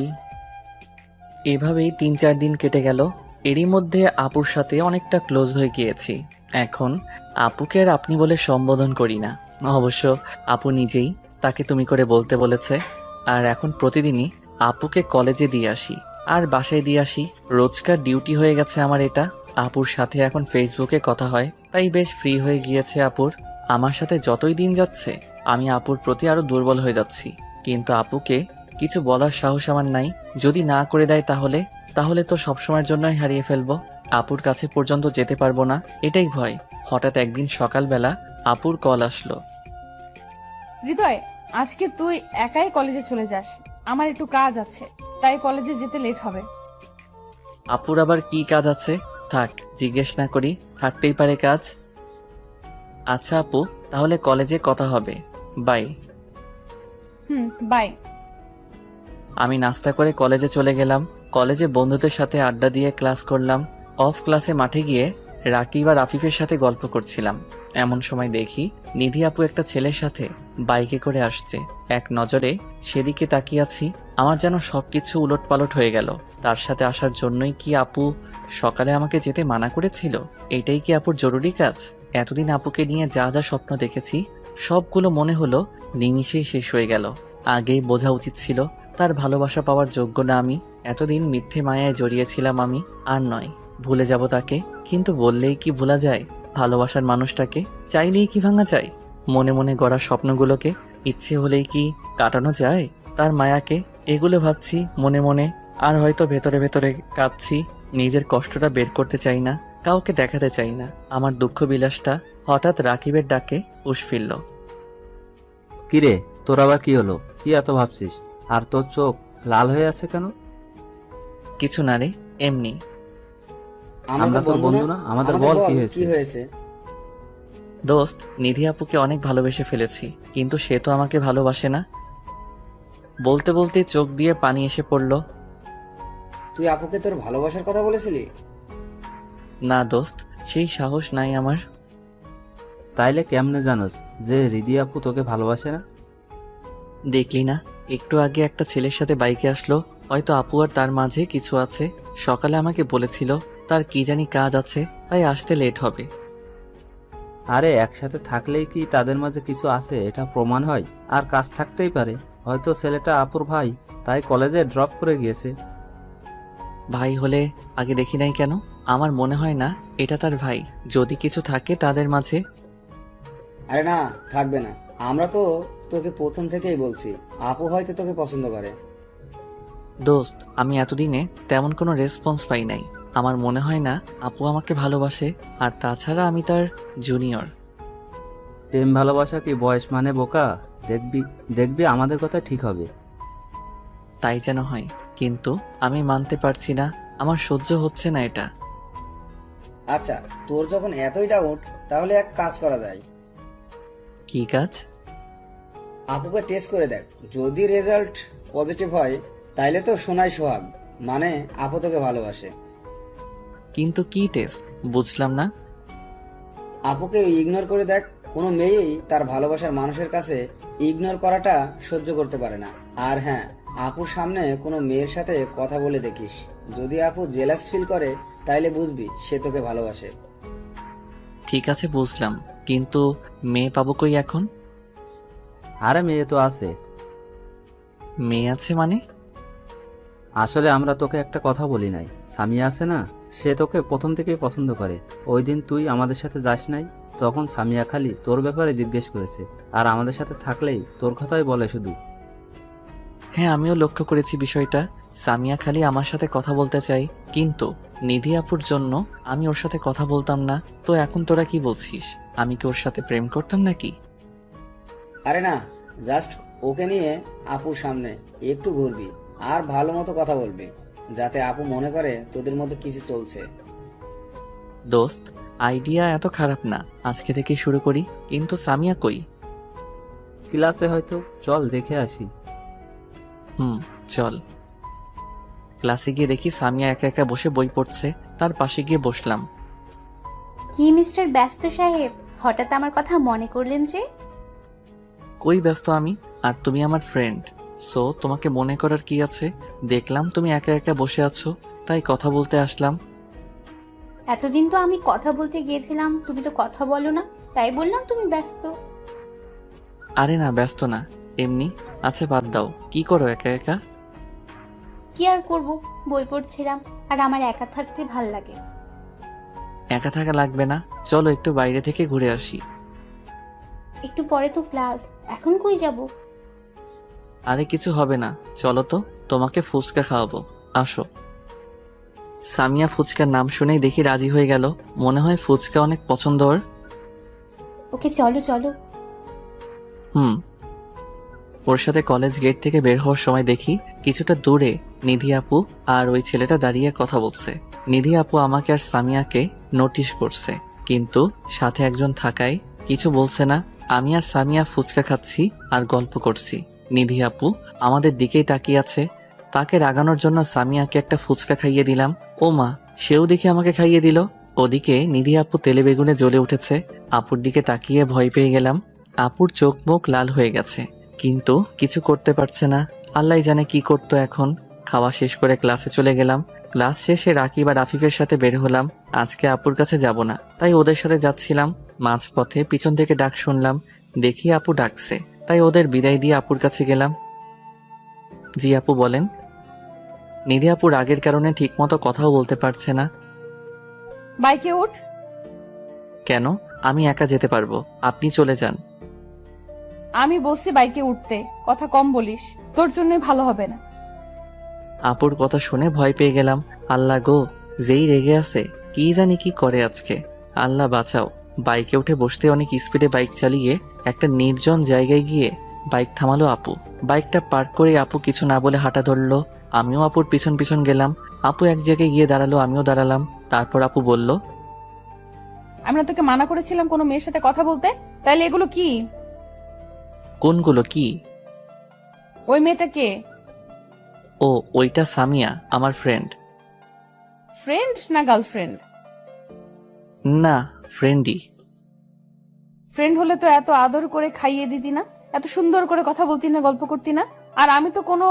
এভাবেই 3-4 দিন কেটে গেল। এরই মধ্যে আপুর সাথে অনেকটা ক্লোজ হয়ে গিয়েছি। এখন আপুকে আর আপনি বলে সম্বোধন করি না। অবশ্য আপু নিজেই তাকে তুমি করে বলতে বলেছে। আর এখন প্রতিদিনই আপুকে কলেজে দিয়ে আসি আর বাসায় দিয়ে আসি। রোজকার ডিউটি হয়ে গেছে আমার এটা। আপুর সাথে এখন ফেসবুকে কথা হয়, তাই বেশ ফ্রি হয়ে গিয়েছে আপুর। আমার সাথে যতই দিন যাচ্ছে আমি আপুর প্রতি আরো দুর্বল হয়ে যাচ্ছি। কিন্তু আপুকে কিছু বলার সাহস আমার নাই। যদি না করে দেয় তাহলে তো সবসময়ের জন্যই হারিয়ে ফেলবো। আপুর কাছে পর্যন্ত যেতে পারবো না, এটাই ভয়। হঠাৎ একদিন সকালবেলা আপুর কল আসলো। হৃদয়, আজকে তুই একাই কলেজে চলে যাস, আমার একটু কাজ আছে, তাই কলেজে যেতে লেট হবে। আপুর আবার কি কাজ আছে? থাক, জিজ্ঞেস না করি, থাকতেই পারে কাজ। আচ্ছা আপু, তাহলে কলেজে কথা হবে, বাই। বাই। আমি নাস্তা করে কলেজে চলে গেলাম। কলেজে বন্ধুদের সাথে আড্ডা দিয়ে ক্লাস করলাম। অফ ক্লাসে মাঠে গিয়ে রাকিব আর আফিফের সাথে গল্প করছিলাম। এমন সময় দেখি নিধি আপু একটা ছেলের সাথে বাইকে করে আসছে। এক নজরে সেদিকে তাকিয়ে আছি, আমার যেন সবকিছু উলটপালট হয়ে গেল। তার সাথে আসার জন্যই কি আপু সকালে আমাকে যেতে মানা করেছিল? এটাই কি আপুর জরুরি কাজ? এতদিন আপুকে নিয়ে যা যা স্বপ্ন দেখেছি সবগুলো মনে হলো নিমিষেই শেষ হয়ে গেল। আগেই বোঝা উচিত ছিল তার ভালোবাসা পাওয়ার যোগ্য না আমি। এতদিন মিথ্যে মায়ায় জড়িয়েছিলাম আমি। আর নয়, ভুলে যাব তাকে। কিন্তু বললেই কি ভোলা যায় ভালোবাসার মানুষটাকে? চাইলেই কি ভাঙা যায় মনে মনে গড়া স্বপ্নগুলোকে? ইচ্ছে হলেই কি কাটানো যায় তার মায়াকে? এগুলো ভাবছি মনে মনে, আর হয়তো ভেতরে ভেতরে কাঁদছি। নিজের কষ্টটা বের করতে চাই না, কাউকে দেখাতে চাই না আমার দুঃখ বিলাসটা। হঠাৎ রাকিবের ডাকে হুঁশ ফিরল। কিরে, তোর আবার কি হলো? কি এত ভাবছিস? আর তোর চোখ লাল হয়ে আছে কেন? কিছু না রে, এমনি। আমরা তোর বন্ধু না? আমাদের বল কি হয়েছে? দোস্ত, নিধি আপুকে অনেক ভালোবেসে ফেলেছি, কিন্তু সে তো আমাকে ভালোবাসে না। বলতে বলতে চোখ দিয়ে পানি এসে পড়ল। তুই আপুকে তোর ভালোবাসার কথা বলেছিলি? না দোস্ত, সেই সাহস নাই আমার। তাইলে কেমনে জানোস যে রিদি আপু তোকে ভালোবাসে না? দেখলি না, একটু আগে একটা ছেলের সাথে বাইকে আসলো। হয়তো আপু আর তার মাঝে কিছু আছে। সকালে আমাকে বলেছিল তার কি জানি কাজ আছে, তাই আসতে লেট হবে। আরে একসাথে থাকলেই কি তাদের মাঝে কিছু আছে এটা প্রমাণ হয়? আর কাজ থাকতেই পারে। হয়তো ছেলেটা আপুর ভাই, তাই কলেজে ড্রপ করে গিয়েছে। ভাই হলে আগে দেখি নাই কেন? আমার মনে হয় না এটা তার ভাই। যদি কিছু থাকে তাদের মাঝে। আরে না, থাকবে না। আমরা তো তোকে প্রথম থেকেই বলছি, আপু হয়তো তোকে পছন্দ করে। দোস্ত, আমি এতদিনে তেমন কোনো রেসপন্স পাই নাই। আমার মনে হয় না আপু আমাকে ভালোবাসে। আর তাছাড়া আমি তার জুনিয়র। প্রেম ভালোবাসা কি বয়স মানে বোকা? দেখবি দেখবি আমাদের কথা ঠিক হবে। তাই যেন হয়, কিন্তু আমি মানতে পারছি না। আমার সহ্য হচ্ছে না এটা। আচ্ছা, তোর যখন এতই ডাউট, তাহলে এক কাজ করা যায়। কি কাজ? আপুকে টেস্ট করে দেখ। যদি রেজাল্ট পজিটিভ হয়, তাইলে তো সোনাই সোহাগ, মানে আপু তোকে ভালোবাসে। কিন্তু কি টেস্ট বুঝলাম না। আপুকে ইগনোর করে দেখ। কোনো মেয়েই তার ভালোবাসার মানুষের কাছে ইগনোর করাটা সহ্য করতে পারে না। আর হ্যাঁ, আপুর সামনে কোনো মেয়ের সাথে কথা বলে দেখিস। যদি আপু জেলাস ফিল করে, তাইলে বুঝবি সে তোকে ভালোবাসে। ঠিক আছে, বুঝলাম, কিন্তু মেয়ে পাবো কই এখন? আরে মেয়ে তো আছে। মেয়ে আছে মানে? আসলে আমরা তোকে একটা কথা বলি নাই। সামিয়া আছে না, সে তোকে প্রথম থেকেই পছন্দ করে। ওই দিন তুই আমাদের সাথে যাস নাই, তখন সামিয়া খালি তোর ব্যাপারে জিজ্ঞেস করেছে। আর আমাদের সাথে থাকলেই তোর কথাই বলে শুধু। হ্যাঁ, আমিও লক্ষ্য করেছি বিষয়টা। সামিয়া খালি আমার সাথে কথা বলতে চাই, কিন্তু নিধি আপুর জন্য আমি ওর সাথে কথা বলতাম না। তো এখন তোরা কি বলছিস, আমি কি ওর সাথে প্রেম করতাম নাকি? আরে না, জাস্ট ওকে নিয়ে আপুর সামনে একটু ঘুরবি আর ভালো মতো কথা বলবি, যাতে আপু মনে করে তোদের মধ্যে কিছু চলছে। দোস্ত, আইডিয়া এত খারাপ না, আজকে থেকে শুরু করি। কিন্তু সামিয়া কই? ক্লাসে হয়তো, চল দেখে আসি। চল। ক্লাসে গিয়ে দেখি সামিয়া একা একা বসে বই পড়ছে। তার পাশে গিয়ে বসলাম। কি মিস্টার ব্যস্ত সাহেব, হঠাৎ আমার কথা মনে করলেন যে? কই ব্যস্ত আমি, আর তুমি আমার ফ্রেন্ড, সো তোমাকে মনে করার কি আছে? দেখলাম তুমি একা একা বসে আছো, তাই কথা বলতে আসলাম। এতদিন তো আমি কথা বলতে গিয়েছিলাম, তুমি তো কথা বলো না, তাই বললাম তুমি ব্যস্ত। আরে না, ব্যস্ত না, এমনি। আচ্ছা বাদ দাও, কি করো একা একা? কি আর করব, বই পড়ছিলাম, আর আমার একা থাকতে ভাল লাগে। একা থাকা লাগবে না, চলো একটু বাইরে থেকে ঘুরে আসি। একটু পরে তো ক্লাস, এখন কই যাব? আরে কিছু হবে না, চলো তো, তোমাকে ফুচকা খাওয়াবো, আসো। সামিয়া ফুচকার নাম শুনেই দেখি রাজি হয়ে গেল, মনে হয় ফুচকা অনেক পছন্দ ওর। ওকে চলো চলো। ওর সাথে কলেজ গেট থেকে বের হওয়ার সময় দেখি কিছুটা দূরে নিধি আপু আর ওই ছেলেটা দাঁড়িয়ে কথা বলছে। নিধি আপু আমাকে আর সামিয়াকে নোটিশ করছে, কিন্তু সাথে একজন থাকায় কিছু বলছে না। আমি আর সামিয়া ফুচকা খাচ্ছি আর গল্প করছি। নিধি আপু আমাদের দিকেই তাকিয়ে আছে। তাকে রাগানোর জন্য সামিয়াকে একটা ফুচকা খাইয়ে দিলাম। ও মা, সেও দেখে আমাকে খাইয়ে দিল। ওদিকে নিধি আপু তেলে বেগুনে জ্বলে উঠেছে। আপুর দিকে তাকিয়ে ভয় পেয়ে গেলাম। আপুর চোখ মুখ লাল হয়ে গেছে, কিন্তু কিছু করতে পারছে না। আল্লাহ জানে কি করতো এখন। খাওয়া শেষ করে ক্লাসে চলে গেলাম। ক্লাস শেষে রাকিব আর আফিফের সাথে বের হলাম। আজকে আপুর কাছে যাব না, তাই ওদের সাথে যাচ্ছিলাম। মাঝপথে পিছন থেকে ডাক শুনলাম, দেখি আপু ডাকছে, তাই ওদের বিদায় দিয়ে আপুর কাছে গেলাম। জি আপু বলেন। নিধি আপু রাগের কারণে ঠিকমতো কথাও বলতে পারছে না। বাইকে উঠ। কেন? আমি একা যেতে পারবো, আপনি চলে যান। আমি বলছি বাইকে উঠতে, কথা কম বলিস, তোর জন্য ভালো হবে না। আপুর কথা শুনে ভয় পেয়ে গেলাম। আল্লাহ গো, যেই রেগে আছে, কি জানি কি করে আজকে। আল্লাহ বাঁচাও। বাইকে উঠে বসতে অনেক স্পিডে বাইক চালিয়ে একটা নির্জন জায়গায় গিয়ে বাইক থামালো আপু। বাইকটা পার্ক করে আপু কিছু না বলে হাঁটা ধরলো। আমিও আপুর পিছন পিছন গেলাম। আপু এক জায়গায় গিয়ে দাঁড়ালো, আমিও দাঁড়ালাম। তারপর আপু বলল, আমি না তোকে মানা করেছিলাম কোনো মেয়ের সাথে কথা বলতে? তাইলে এগুলো কি? কোনগুলো কি? ওই মেয়েটা কে? ও, ওইটা সামিয়া, আমার ফ্রেন্ড। ফ্রেন্ড না গার্লফ্রেন্ড? না, ফ্রেন্ডই। ফ্রেন্ড হলে তো এত আদর করে খাইয়ে দিতি না, এত সুন্দর করে কথা বলতি না, গল্প করতি না। আর আমি তো কোনো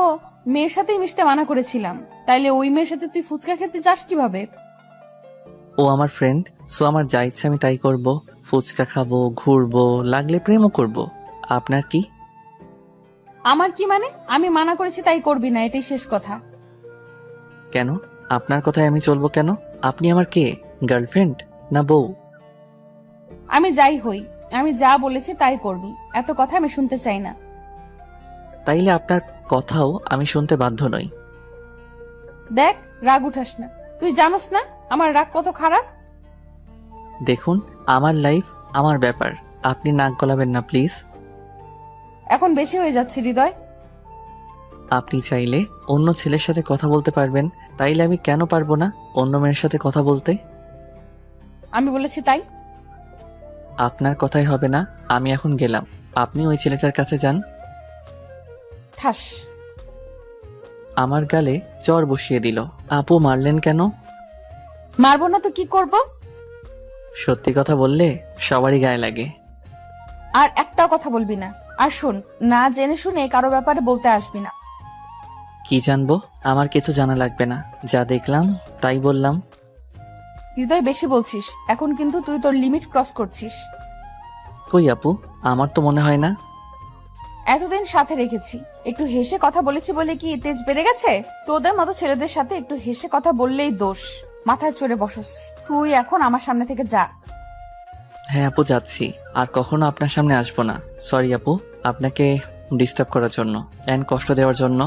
মেয়ের সাথেই মিশতে মানা করেছিলাম, তাইলে ওই মেয়ের সাথে তুই ফুচকা খেতে চাস কিভাবে? ও আমার ফ্রেন্ড, সো আমার যা ইচ্ছা আমি তাই করব। ফুচকা খাবো, ঘুরবো, লাগলে প্রেমও করব। আপনার কি? আমার কি মানে? আমি মানা করেছি তাই করবি না, এটাই শেষ কথা। কেন? আপনার কথায় আমি চলবো কেন? আপনি আমার কে? গার্লফ্রেন্ড না বউ? আমি যাই হই, আমি যা বলেছি তাই করবি, এত কথা আমি শুনতে চাই না। তাইলে আপনার কথাও আমি শুনতে বাধ্য নই। দেখ, রাগ উঠাস না, তুই জানোস না আমার রাগ কত খারাপ। দেখুন, আমার লাইফ, আমার ব্যাপার, আপনি নাক গলাবেন না প্লিজ। এখন বেশি হয়ে যাচ্ছে হৃদয়। আপনি চাইলে অন্য ছেলের সাথে কথা বলতে পারবেন, তাইলে আমি কেন পারবো না অন্য মেয়ের সাথে কথা বলতে? আমি বলেছি তাই। আপনার কথাই হবে না, আমি এখন গেলাম। আপনি ওই ছেলেটার কাছে যান। ঠাস। আমার গালে চর বসিয়ে দিল। আপু মারলেন কেন? মারবো না তো কি করব? সত্যি কথা বললে সবারই গায়ে লাগে। আর একটাও কথা বলবি না। আর শোন, না জেনে শুনে কারো ব্যাপারে বলতে আসবি না। কি জানবো? আমার কিছু জানা লাগবে না, যা দেখলাম তাই বললাম। হৃদয়, বেশি বলছিস, এখন কিন্তু তুই তোর লিমিট ক্রস করছিস। কই আপু, আমার তো মনে হয় না। এতদিন সাথে রেখেছি, একটু হেসে কথা বলেছি বলে কি তেজ বেড়ে গেছে? তোদের মতো ছেলেদের সাথে একটু হেসে কথা বললেই দোষ, মাথায় চড়ে বসস। তুই এখন আমার সামনে থেকে যা। হ্যাঁ আপু, যাচ্ছি, আর কখনো আপনার সামনে আসবো না। সরি আপু, আপনাকে ডিস্টার্ব করার জন্য অ্যান্ড কষ্ট দেওয়ার জন্য।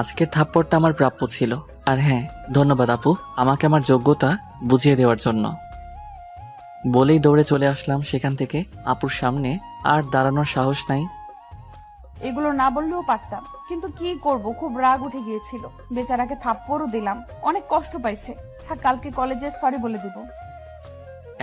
আজকের থাপ্পড়টা আমার প্রাপ্য ছিল। আর হ্যাঁ, ধন্যবাদ আপু আমাকে আমার যোগ্যতা বুঝিয়ে দেওয়ার জন্য। বলেই দৌড়ে চলে আসলাম সেখান থেকে। আপুর সামনে আর দাঁড়ানোর সাহস নাই। এগুলো না বললেও পারতাম, কিন্তু কি করব, খুব রাগ উঠে গিয়েছিল। বেচারাকে থাপ্পড়ও দিলাম, অনেক কষ্ট পাইছে। থাক, কালকে কলেজে সরি বলে দিব।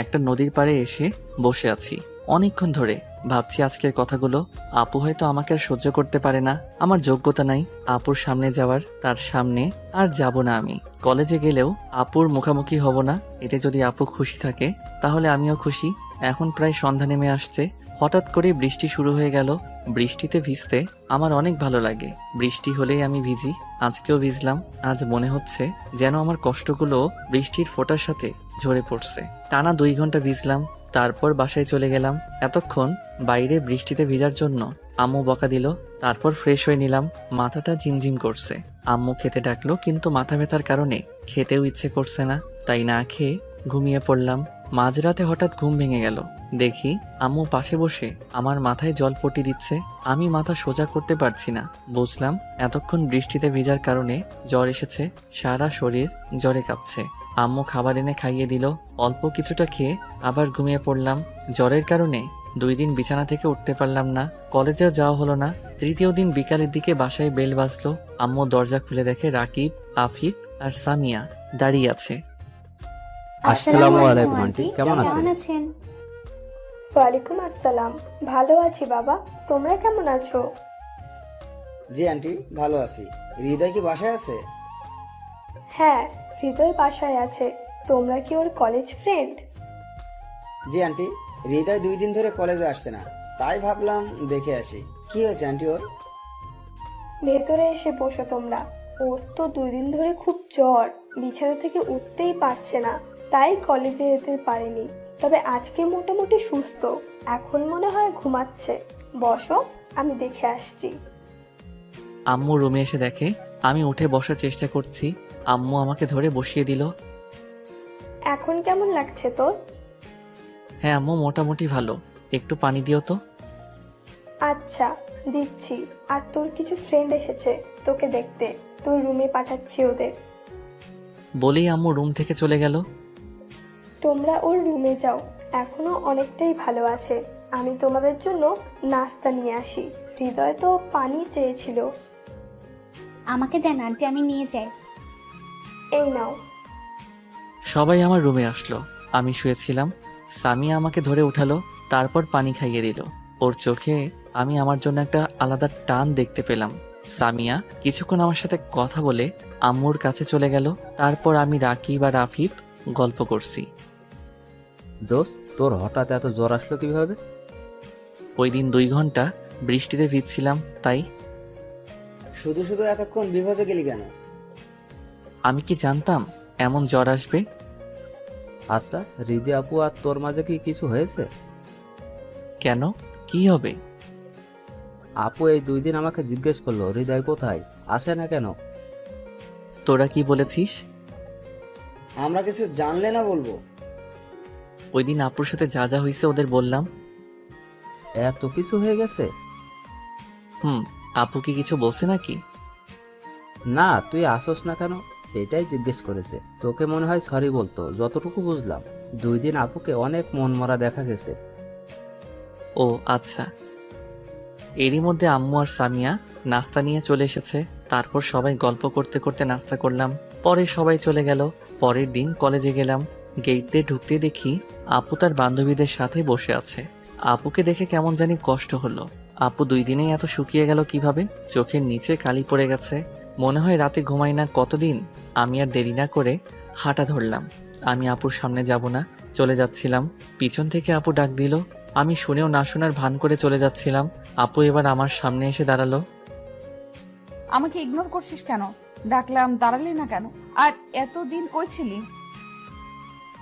একটা নদীর পাড়ে এসে বসে আছি অনেকক্ষণ ধরে, ভাবছি আজকের কথাগুলো। আপু হয়তো আমাকে আর সহ্য করতে পারে না, আমার যোগ্যতা নাই আপুর সামনে যাওয়ার। তার সামনে আর যাব না আমি। কলেজে গেলেও আপুর মুখোমুখি হব না। এতে যদি আপু খুশি থাকে তাহলে আমিও খুশি। এখন প্রায় সন্ধ্যা নেমে আসছে, হঠাৎ করে বৃষ্টি শুরু হয়ে গেল। বৃষ্টিতে ভিজতে আমার অনেক ভালো লাগে। বৃষ্টি হলেই আমি ভিজি, আজকেও ভিজলাম। আজ মনে হচ্ছে যেন আমার কষ্টগুলো বৃষ্টির ফোঁটার সাথে ঝরে পড়ছে। টানা 2 ঘন্টা ভিজলাম, তারপর বাসায় চলে গেলাম। এতক্ষণ বাইরে বৃষ্টিতে ভিজার জন্য আম্মু বকা দিল। তারপর ফ্রেশ হয়ে নিলাম, মাথাটা ঝিমঝিম করছে। আম্মু খেতে ডাকলো, কিন্তু মাথা ব্যথার কারণে খেতেও ইচ্ছে করছে না, তাই না খেয়ে ঘুমিয়ে পড়লাম। মাঝরাতে হঠাৎ ঘুম ভেঙে গেল, দেখি আম্মু পাশে বসে আমার মাথায় জল পটি দিচ্ছে। আমি মাথা সোজা করতে পারছি না। বুঝলাম এতক্ষণ বৃষ্টিতে ভিজার কারণে জ্বর এসেছে, সারা শরীর জ্বরে কাঁপছে। আম্মু খাবার এনে খাইয়ে দিল, অল্প কিছুটা খেয়ে আবার ঘুমিয়ে পড়লাম। জ্বরের কারণে 2 দিন বিছানা থেকে উঠতে পারলাম না, কলেজেও যাওয়া হলো না। 3য় দিন বিকালের দিকে বাসায় বেল বাজলো। আম্মু দরজা খুলে দেখে রাকিব, আফিফ আর সামিয়া দাঁড়িয়ে আছে। আসসালামু আলাইকুম আন্টি, কেমন আছেন? আছেন? ওয়ালাইকুম আসসালাম, ভালো আছি বাবা, তোমরা কেমন আছো? জি আন্টি, ভালো আছি। হৃদয় কি বাসায় আছে? হ্যাঁ, হৃদয় বাসায় আছে। তোমরা কি ওর কলেজ ফ্রেন্ড? জি আন্টি, হৃদয় 2 দিন ধরে কলেজে আসছে না, তাই ভাবলাম দেখে আসি। কি হয়েছে আন্টি ওর? ভেতরে এসে বসো তোমরা। ওর তো 2 দিন ধরে খুব জ্বর, বিছানা থেকে উঠতেই পারছে না, তাই কলেজে যেতে পারেনি। তবে আজকে মোটামুটি সুস্থ, এখন মনে হয় ঘুমাচ্ছে। বসো, আমি দেখে আসছি। আম্মু রুমে এসে দেখে আমি উঠে বসার চেষ্টা করছি। আম্মু আমাকে ধরে বসিয়ে দিল। এখন কেমন লাগছে তোর? হ্যাঁ আম্মু, মোটামুটি ভালো। একটু পানি দিও তো। আচ্ছা, দিচ্ছি। আর তোর কিছু ফ্রেন্ড এসেছে তোকে দেখতে, তোর রুমে পাঠাচ্ছি ওদের। বলেই আম্মু রুম থেকে চলে গেল। তোমরা ওর রুমে যাও, এখনো অনেকটাই ভালো আছে। আমি তোমাদের জন্য নাস্তা নিয়ে আসি। হৃদয় তো পানি চেয়েছিল। আমাকে দেন আন্টি, আমি নিয়ে যাই। এই নাও। সবাই আমার রুমে আসলো। আমি শুয়েছিলাম, সামিয়া আমাকে ধরে উঠালো, তারপর পানি খাইয়ে দিল। ওর চোখে আমি আমার জন্য একটা আলাদা টান দেখতে পেলাম। সামিয়া কিছুক্ষণ আমার সাথে কথা বলে আম্মুর কাছে চলে গেল। তারপর আমি রাকিব আর আফিফ গল্প করছি। দোস্ত, তোর হঠাৎ এত জ্বর আসলো কিভাবে? ওই দিন 2 ঘন্টা বৃষ্টিতে ভিজছিলাম, তাই। শুধু শুধু এতক্ষণ বিভজে গেলি কেন? আমি কি জানতাম এমন জ্বর আসবে? আচ্ছা, হৃদি আপু আর তোর মাঝে কি কিছু হয়েছে? কেন, কি হবে? আপু এই 2 দিন আমাকে জিজ্ঞেস করলো হৃদয় কোথায়, আসে না কেন। তোরা কি বলেছিস? আমরা কিছু জানলে না বলবো? ওই দিন আপুর সাথে যা যা হয়েছে ওদের বললাম। এত কিছু হয়ে গেছে? আপু কি কিছু বলছে নাকি? না, তুই আসোস না কেন এটাই জিজ্ঞেস করেছে। তোকে মনে হয় সরি বলতো, যতটুকু বুঝলাম। 2 দিন আপুকে অনেক মন মরা দেখা গেছে। ও আচ্ছা। এরই মধ্যে আম্মু আর সামিয়া নাস্তা নিয়ে চলে এসেছে। তারপর সবাই গল্প করতে করতে নাস্তা করলাম। পরে সবাই চলে গেল। পরের দিন কলেজে গেলাম। গেট দিয়ে ঢুকতে দেখি আপু তার বান্ধবীদের সাথে বসে আছে। আপুকে দেখে কেমন জানি কষ্ট হলো। আপু 2 দিনেই এত শুকিয়ে গেল কিভাবে? চোখের নিচে কালি পড়ে গেছে, মনে হয় রাতে ঘুমাই না কতদিন। আমি আর দেরি না করে হাঁটা ধরলাম। আমি আপুর সামনে যাব না, চলে যাচ্ছিলাম। পিছন থেকে আপু ডাক দিল। আমি শুনেও না শোনার ভান করে চলে যাচ্ছিলাম। আপু এবার আমার সামনে এসে দাঁড়ালো। আমাকে ইগনোর করছিস কেন? ডাকলাম দাঁড়ালি না কেন? আর এতদিন কই ছিলি?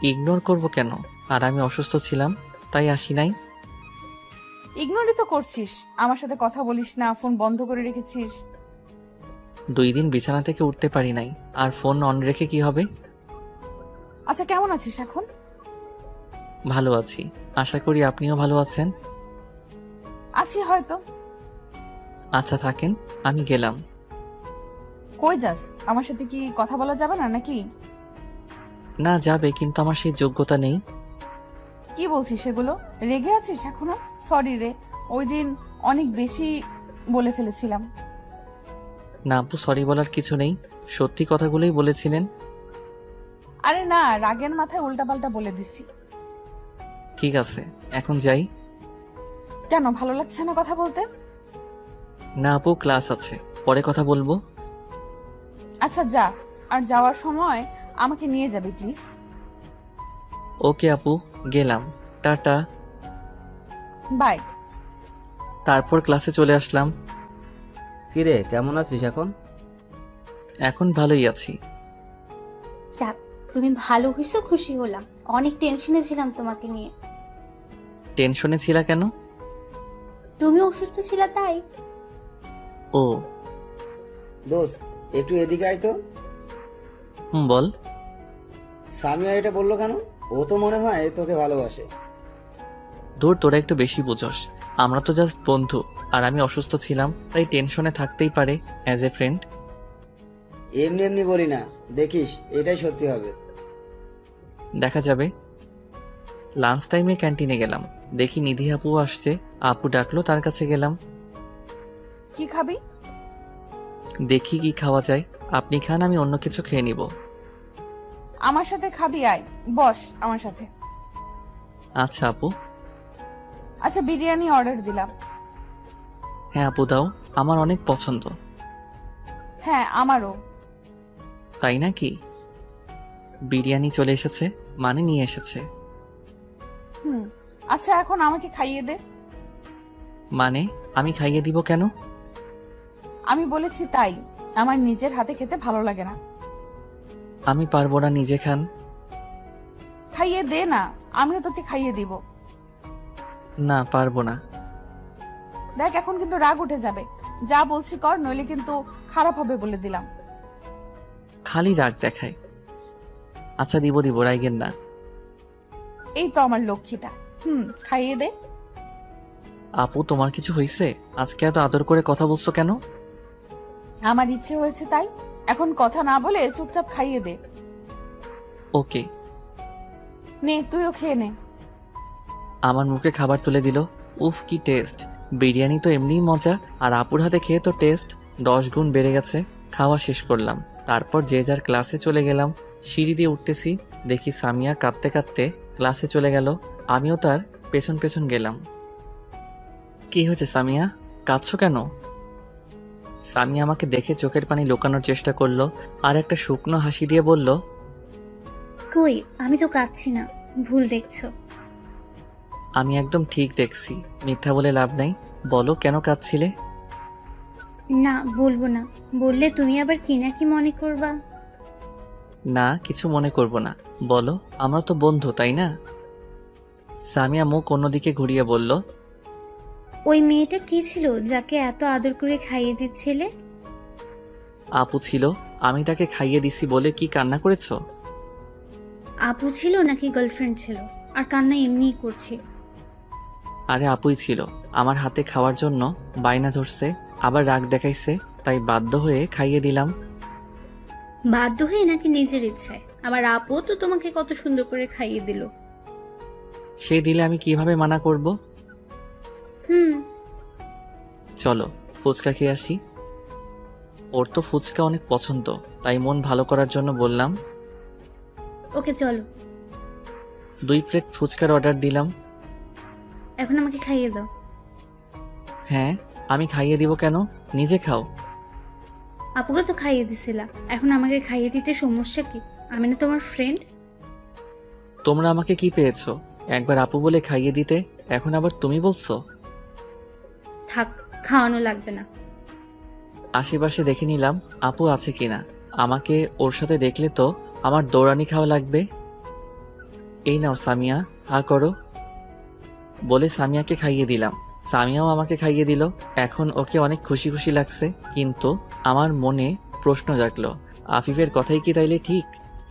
ইগনোর করব কেন? আর আমি অসুস্থ ছিলাম, তাই আসি নাই। ইগনোরই তো করছিস, আমার সাথে কথা বলিস না, ফোন বন্ধ করে রেখেছিস। 2 দিন বিছানা থেকে উঠতে পারি নাই, আর ফোন অন রেখে কি হবে? আচ্ছা, কেমন আছিস এখন? ভালো আছি, আশা করি আপনিও ভালো আছেন। আছি হয়তো। আচ্ছা থাকেন, আমি গেলাম। কই যাস? আমার সাথে কি কথা বলা যাবে না নাকি? না যাবে, কিন্তু আমার সেই যোগ্যতা নেই। কি বলছিস সেগুলো? রেগে আছিস এখনো? সরি রে, ওই দিন অনেক বেশি বলে ফেলেছিলাম। না আপু, সরি বলার কিছু নেই, সত্যি কথাগুলোই বলেছিলেন। আরে না, রাগের মাথায় উল্টাপাল্টা বলে দিছি। ঠিক আছে, এখন যাই। কেন, ভালো লাগছে না কথা বলতে? না আপু, ক্লাস আছে, পরে কথা বলবো। আচ্ছা যা, আর যাওয়ার সময় আমাকে নিয়ে যাবি প্লিজ। ওকে আপু, গেলাম, টাটা। বাই। তারপর ক্লাসে চলে আসলাম। কিরে, কেমন আছিস এখন? এখন ভালোই আছি। যাক, তুমি ভালো হইছো, খুশি হলাম। অনেক টেনশনে ছিলাম তোমাকে নিয়ে। টেনশনে ছিলা কেন? তুমি অসুস্থ ছিলা তাই। ও। দোস্ত, একটু এদিকে আয় তো। বল। সামিয়া এটা বললো কেন? ও তো মনে হয় তোকে ভালোবাসে। দূর, তোরা একটু বেশি বুঝস। আমরা তো জাস্ট বন্ধু, আর আমি অসুস্থ ছিলাম, তাই টেনশনে থাকতেই পারে অ্যাজ এ ফ্রেন্ড। এমনি এমনি বলি না, দেখিস এটাই সত্যি হবে। দেখা যাবে। লাঞ্চ টাইমে ক্যান্টিনে গেলাম, দেখি নিধি আপু আসছে। আপু ডাকলো, তার কাছে গেলাম। কি খাবি? দেখি কি খাওয়া যায়। আপনি খান, আমি অন্য কিছু খেয়ে নিব। আমার সাথে খাবি? আয়, বস আমার সাথে। আচ্ছা আপু। আচ্ছা, বিরিয়ানি অর্ডার দিলাম। হ্যাঁ আপু, দাও, আমার অনেক পছন্দ। হ্যাঁ, আমারও। তাই নাকি? বিরিয়ানি চলে এসেছে, মানে নিয়ে এসেছে। আচ্ছা, এখন আমাকে খাইয়ে দে। মানে আমি খাইয়ে দিব কেন? আমি বলেছি তাই, আমার নিজের হাতে খেতে ভালো লাগে না। আমি পারবো না, নিজে খান। খাইয়ে দে না, আমিও তোকে খাইয়ে দিব। না, পারবো না। দেখ, এখন কিন্তু রাগ উঠে যাবে। যা বলছি কর, নইলে কিন্তু খারাপ হবে বলে দিলাম। খালি রাগ দেখায়। আচ্ছা দিব দিব, রাইগেন না। এই তো আমার লক্ষ্মীটা। খাইয়ে দে। আপু, তোমার কিছু হয়েছে? আজকে এত আদর করে কথা বলছো কেন? আমার ইচ্ছে হয়েছে তাই। এখন কথা না বলে চুপচাপ খাইয়ে দে। ওকে। নে, তুইও খেয়ে নে। আমার মুখে খাবার তুলে দিল। উফ, কি টেস্ট! বিরিয়ানি তো এমনিই মজা, আর আপুর হাতে খেয়ে তো টেস্ট 10 গুণ বেড়ে গেছে। খাওয়া শেষ করলাম, তারপর যে যার ক্লাসে চলে গেলাম। সিঁড়ি দিয়ে উঠতেছি, দেখি সামিয়া কাঁদতে কাঁদতে ক্লাসে চলে গেল। আমিও তার পেছন পেছন গেলাম। কি হয়েছে সামিয়া, কাঁদছো কেন? সামিয়া আমাকে দেখে চোখের পানি লুকানোর চেষ্টা করলো, আর একটা শুকনো হাসি দিয়ে বলল, কই, আমি তো কাঁদছি না, ভুল দেখছো। আমি একদম ঠিক দেখছি, মিথ্যা বলে লাভ নাই। বলো, কেন কাঁদছিলে? না, বলবো না। বললে তুমি আবার কি না কি মনে করবা। না, কিছু মনে করব না, বলো, আমরা তো বন্ধু, তাই না? সামিয়া মুখ অন্যদিকে ঘুরিয়ে বলল, ওই মেয়েটা কি ছিল যাকে এত আদর করে খাইয়ে দিচ্ছিলে? আপু ছিল, আমি তাকে খাইয়ে দিছি বলে কি কান্না করেছো? আপু ছিল নাকি গার্লফ্রেন্ড ছিল? আর কান্না এমনিই করছি। আরে আপুই ছিল, আমার হাতে খাওয়ার জন্য বায়না ধরছে, আবার রাগ দেখাইছে, তাই বাধ্য হয়ে খাইয়ে দিলাম। বাধ্য হয়ে নাকি নিজের ইচ্ছায়? আমার আপু তো তোমাকে কত সুন্দর করে খাইয়ে দিল। সে দিলে আমি কিভাবে মানা করব? চলো ফুচকা খেয়ে আসি। ওর তো ফুচকা অনেক পছন্দ, তাই মন ভালো করার জন্য বললাম। ওকে চলো। 2 প্লেট ফুচকার অর্ডার দিলাম। এখন আমাকে খাইয়ে দাও। হ্যাঁ, আমি খাইয়ে দিব কেন, নিজে খাও। আপুকে তো খাইয়ে দিছিলা, এখন আমাকে খাইয়ে দিতে সমস্যা কি? আমি না তোমার ফ্রেন্ড? তোমরা আমাকে কি পেয়েছো? একবার আপু বলে খাইয়ে দিতে, এখন আবার তুমি বলছো? থাক, খাওয়ানো লাগবে না। আশেপাশে দেখে নিলাম আপু আছে কিনা, আমাকে ওর সাথে দেখলে তো আমার দৌড়ানি খাওয়া লাগবে। এই নাও সামিয়া, হা করো। বলে সামিয়াকে খাইয়ে দিলাম, সামিয়াও আমাকে খাইয়ে দিল। এখন ওকে অনেক খুশি খুশি লাগছে, কিন্তু আমার মনে প্রশ্ন জাগলো, আফিফের কথাই কি তাইলে ঠিক?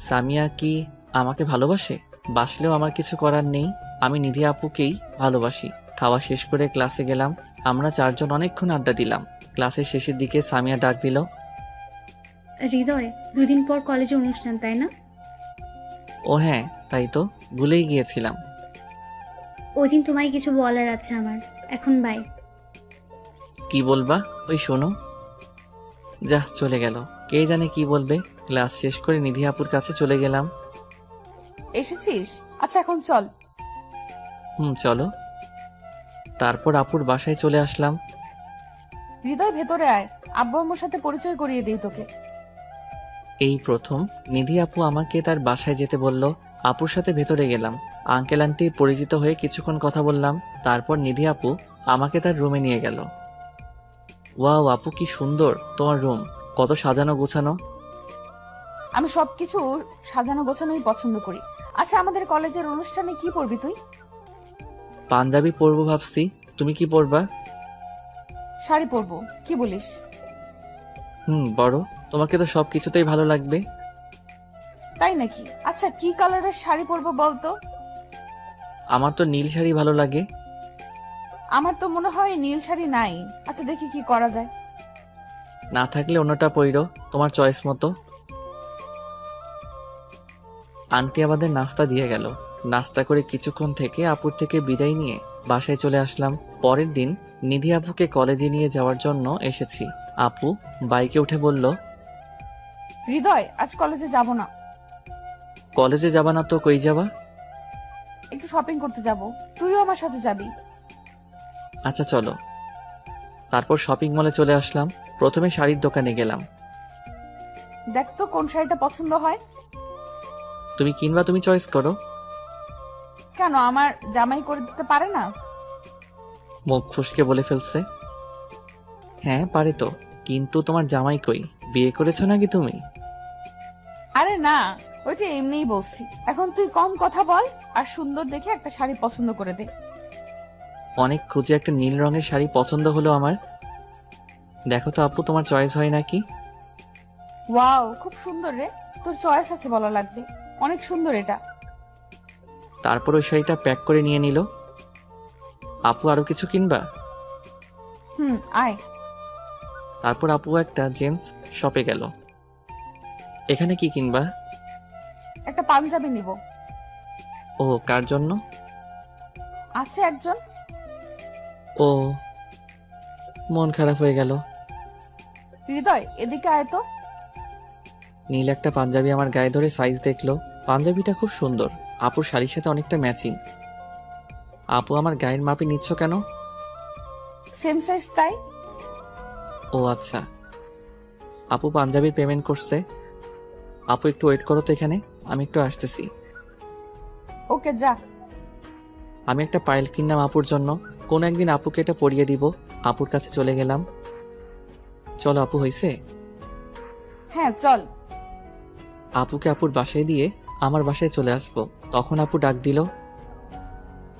সামিয়া কি আমাকে ভালোবাসে? বাসলেও আমার কিছু করার নেই, আমি নিধি আপুকেই ভালোবাসি। খাওয়া শেষ করে ক্লাসে গেলাম। আমরা 4 জন অনেকক্ষণ আড্ডা দিলাম। ক্লাসের শেষের দিকে সামিয়া ডাক দিল। হৃদয়, 2 দিন পর কলেজে অনুষ্ঠান, তাই না? ও হ্যাঁ, তাই তো, ভুলেই গিয়েছিলাম। ওই দিন তোমায় কিছু বলার আছে আমার। এখন বাই। কি বলবা? ওই শোনো। যা, চলে গেল। কে জানে কি বলবে। ক্লাস শেষ করে নিধি আপুর কাছে চলে গেলাম। এসেছিস? আচ্ছা এখন চল। চলো। তারপর আপুর বাসায় চলে আসলাম। হৃদয় ভেতরে আয়, আব্বু আম্মুর সাথে পরিচয় করিয়ে দেই তোকে। এই প্রথম নিধি আপু আমাকে তার বাসায় যেতে বলল। আপুর সাথে ভেতরে গেলাম। আঙ্কেল আন্টি পরিচিত হয়ে কিছুক্ষণ কথা বললাম। তারপর নিধি আপু আমাকে তার রুমে নিয়ে গেল। ওয়াও আপু, কি সুন্দর তোমার রুম, কত সাজানো গোছানো। আমি সবকিছু সাজানো গোছানোই পছন্দ করি। আচ্ছা, আমাদের কলেজের অনুষ্ঠানে কি পরবি তুই? পাঞ্জাবি পরবো ভাবছি, তুমি কি পরবা? শাড়ি পরবো, কি বলিস? বড়, তোমাকে তো সবকিছুতেই ভালো লাগবে। তাই নাকি? আচ্ছা, কি কালারের শাড়ি পরবো বলতো? আমার তো নীল শাড়ি ভালো লাগে। আমার তো মনে হয় নীল শাড়ি নাই। আচ্ছা, দেখি কি করা যায়। না থাকলে অন্যটা পইরো, তোমার চয়েস মতো। আন্টি আমাদের নাস্তা দিয়ে গেল। নাস্তা করে কিছুক্ষণ থেকে আপুর থেকে বিদায় নিয়ে বাসায় চলে আসলাম। পরের দিন নিধি আপুকে কলেজে নিয়ে যাওয়ার জন্য এসেছি। আপু বাইকে উঠে বলল, হৃদয়, আজ কলেজে যাব না। কলেজে যাবা না তো কই যাবা? একটু শপিং করতে যাব, তুইও আমার সাথে যাবি। আচ্ছা চলো। তারপর শপিং মলে চলে আসলাম। প্রথমে শাড়ির দোকানে গেলাম। দেখ তো কোন শাড়িটা পছন্দ হয়। তুমি কিনবা, তুমি চয়েস করো। কেন, আমার জামাই করে দিতে পারে না? মুখ ফুসকে বলে ফেলছে। হ্যাঁ পারে তো, কিন্তু তোমার জামাই কই? বিয়ে করেছো নাকি তুমি? আরে না, ওইটা এমনিই বলছি। এখন তুই কম কথা বল আর সুন্দর দেখে একটা শাড়ি পছন্দ করে দে। অনেক খুঁজে একটা নীল রঙের শাড়ি পছন্দ হলো আমার। দেখো তো আপু, তোমার চয়েস হয় নাকি? ওয়াও, খুব সুন্দর রে। তোর চয়েস আছে বলা লাগবে, অনেক সুন্দর এটা। তারপর ওই শাড়িটা প্যাক করে নিয়ে নিল। আপু আরো কিছু কিনবা? আয়। তারপর আপু একটা জেন্টস শপে গেল। এখানে কি কিনবা? একটা পাঞ্জাবি নিব। ও, কার জন্য? আছে একজন। ও, মন খারাপ হয়ে গেল। হৃদয়, এদিকে আয় তো। নীল একটা পাঞ্জাবি আমার গায়ে ধরে সাইজ দেখলো। পাঞ্জাবিটা খুব সুন্দর, আপুর শাড়ির সাথে অনেকটা ম্যাচিং। আপু আমার গায়ের মাপে নিচ্ছ কেন? সেম সাইজ তাই। ও আচ্ছা। আপু পাঞ্জাবির পেমেন্ট করছে। আপু একটু ওয়েট করো তো এখানে, আমি একটু আসতেছি। ওকে, যা। আমি একটা পায়েল কিনলাম আপুর জন্য। কোনো একদিন আপুকে এটা পরিয়ে দিব। আপুর কাছে চলে গেলাম। চলো আপু, হইছে? হ্যাঁ চল। আপুকে আপুর বাসায় দিয়ে আমার বাসায় চলে আসবো। তখন আপু ডাক দিল।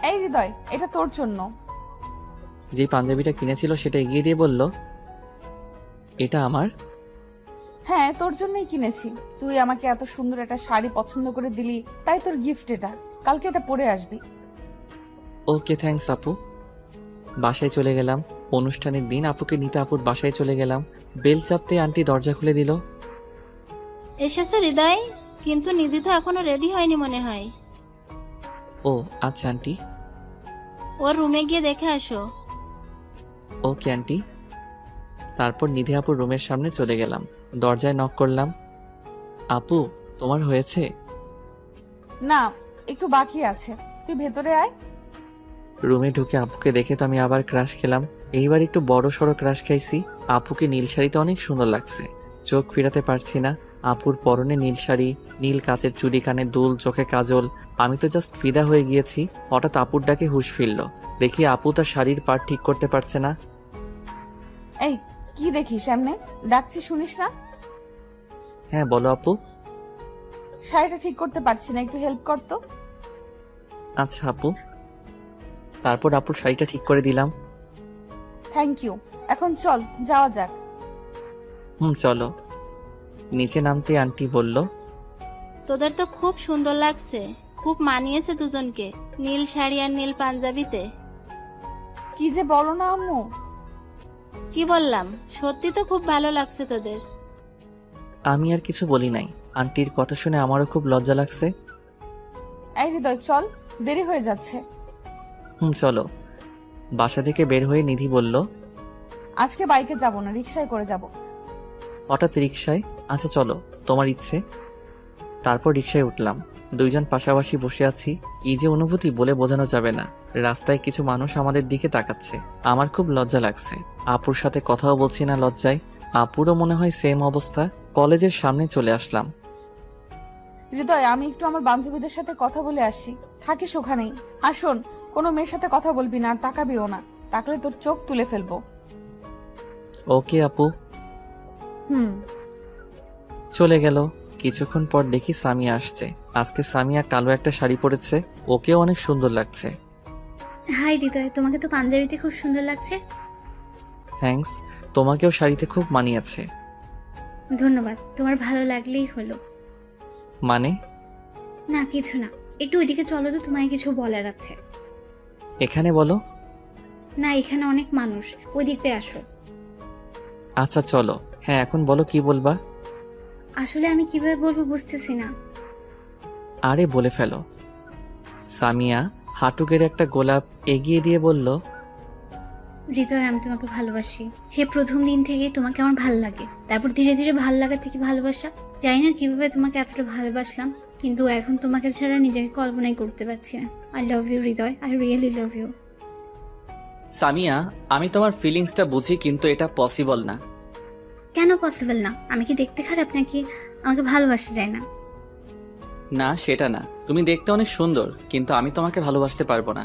এই হৃদয়, এটা তোর জন্য। যে পাঞ্জাবিটা কিনেছিল সেটা এগিয়ে দিয়ে বলল, এটা আমার? হ্যাঁ, তোর জন্যই কিনেছি। তুই আমাকে এত সুন্দর একটা শাড়ি পছন্দ করে দিলি, তাই তোর গিফট এটা। কালকে এটা পরে আসবি। ওকে, থ্যাঙ্কস আপু। বাসায় চলে গেলাম। অনুষ্ঠানের দিন আপুকে নিতে আপুর বাসায় চলে গেলাম। বেল চাপতে আন্টি দরজা খুলে দিল। এসেছে হৃদয়, কিন্তু নিধি তো এখনো রেডি হয়নি মনে হয়। ও আচ্ছা আন্টি। ওর রুমে গিয়ে দেখে আসো। Okay aunty. তারপর নিধি আপুর রুমের সামনে চলে গেলাম। দরজায় নক করলাম। আপু, তোমার হয়েছে? না, একটু বাকি আছে। তুই ভেতরে আয়। রুমে ঢুকে আপুকে দেখে তো আমি আবার ক্রাশ খেলাম। এইবার একটু বড় সড়ো ক্রাশ খাইছি। আপুকে নীল শাড়িতে অনেক সুন্দর লাগছে, চোখ ফিরাতে পারছি না। আপুর পরনে নীল শাড়ি, নীল কাচের চুড়ি, কানে দুল, চোখে কাজল। আমি তো জাস্ট ফিদা হয়ে গিয়েছি। হঠাৎ আপুর ডাকে হুঁশ ফিরল। দেখি আপু তার শাড়ির পার ঠিক করতে পারছে না। এই, কি দেখিস সামনে? ডাকছি শুনিস না? হ্যাঁ বলো আপু। শাড়িটা ঠিক করতে পারছি না, একটু হেল্প কর তো। আচ্ছা আপু। তারপর আপুর শাড়িটা ঠিক করে দিলাম। Thank you. এখন চল, যাওয়া যাক। চলো। নিচে নামতে আন্টি বলল, তোদের তো খুব সুন্দর লাগছে, খুব মানিয়েছে দুজনকে, নীল শাড়ি আর নীল পাঞ্জাবিতে। কি যে বলো না আম্মু। কি বললাম? সত্যি তো খুব ভালো লাগছে তোদের। আমি আর কিছু বলি নাই। আন্টির কথা শুনে আমারও খুব লজ্জা লাগছে। এই হৃদয় চল, দেরি হয়ে যাচ্ছে। চলো। বাসা থেকে বের হয়ে নিধি বলল, আজকে বাইকে যাব না, রিক্সায় করে যাব। হঠাৎ রিক্সায়? আচ্ছা চলো, তোমার ইচ্ছে। তারপর রিক্সায় উঠলাম। দুইজন পাশাপাশি বসে আছি। কি যে অনুভূতি বলে বোঝানো যাবে না। রাস্তায় কিছু মানুষ আমাদের দিকে তাকাচ্ছে। আমার খুব লজ্জা লাগছে। আপুর সাথে কথাও বলছি না লজ্জায়। আপুরও মনে হয় সেম অবস্থা। কলেজের সামনে চলে আসলাম। হৃদয়, আমি একটু আমার বান্ধবীদের সাথে কথা বলে আসি, থাকিস ওখানেই। আর শোন, কোনো মেয়ের সাথে কথা বলবি না আর তাকাবিও না, তাকলে তোর চোখ তুলে ফেলবো। ওকে আপু। হুম। চলে গেল। কিছুক্ষণ পর দেখি সামিয়া আসছে। আজকে সামিয়া কালো একটা শাড়ি পরেছে। ওকেও অনেক সুন্দর লাগছে। হাই হৃদয়, তোমাকে তো পাঞ্জাবিতে খুব সুন্দর লাগছে। থ্যাঙ্কস। তোমাকেও শাড়িতে খুব মানিয়েছে। ধন্যবাদ, তোমার ভালো লাগলেই হলো। মানে? না কিছু না, একটু ওইদিকে চলো তো, তোমায় কিছু বলার আছে। এখানে বলো। না, এখানে অনেক মানুষ, ওই দিকটায় আসো। আচ্ছা চলো। হ্যাঁ এখন বলো, কি বলবা? আসলে আমি কিভাবে বলবো বুঝতেছি না। আরে বলে ফেলো। সামিয়া হাঁটু গেড়ে একটা গোলাপ এগিয়ে দিয়ে বলল, হৃদয়, আমি তোমাকে ভালোবাসি। সে প্রথম দিন থেকেই তোমাকে আমার ভালো লাগে, তারপর ধীরে ধীরে ভালো লাগা থেকে ভালোবাসা। জানি না কিভাবে তোমাকে এতটা ভালোবাসলাম, কিন্তু এখন তোমাকে ছাড়া নিজেকে কল্পনাই করতে পারছি না। I love you Hriday, I really love you. Samia আমি তোমার ফিলিংসটা বুঝি, কিন্তু এটা পসিবল না। কেন পসিবল না? আমি কি দেখতে খারাপ নাকি আমাকে ভালোবাসা যায় না? না সেটা না, তুমি দেখতে অনেক সুন্দর, কিন্তু আমি তোমাকে ভালোবাসতে পারবো না।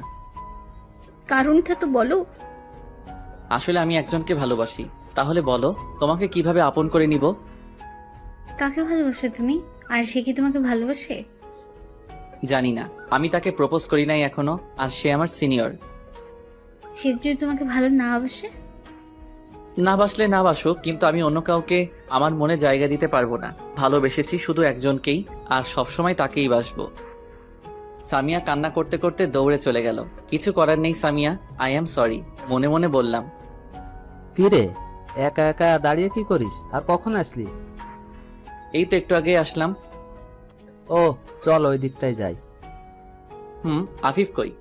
কারণটা তো বলো। আসলে আমি একজনকে ভালোবাসি। তাহলে বলো, তোমাকে কিভাবে আপন করে নিব? কাকে ভালোবাসো তুমি? আর সে কি তোমাকে ভালোবাসে? জানি না, আমি তাকে প্রপোজ করি নাই এখনো, আর সে আমার সিনিয়র। সে যদি তোমাকে ভালো না বাসে? না বাসলে না বাসুক, কিন্তু আমি অন্য কাউকে আমার মনে জায়গা দিতে পারবো না। ভালোবেসেছি শুধু একজনকেই, আর সবসময় তাকেই বাসবো। সামিয়া কান্না করতে করতে দৌড়ে চলে গেল। কিছু করার নেই সামিয়া, আই অ্যাম সরি, মনে মনে বললাম। কি রে, একা একা দাঁড়িয়ে কি করিস? আর কখন আসলি? এই তো একটু আগে আসলাম। ও চল ওই দিকটায় যাই। আফিফ কই?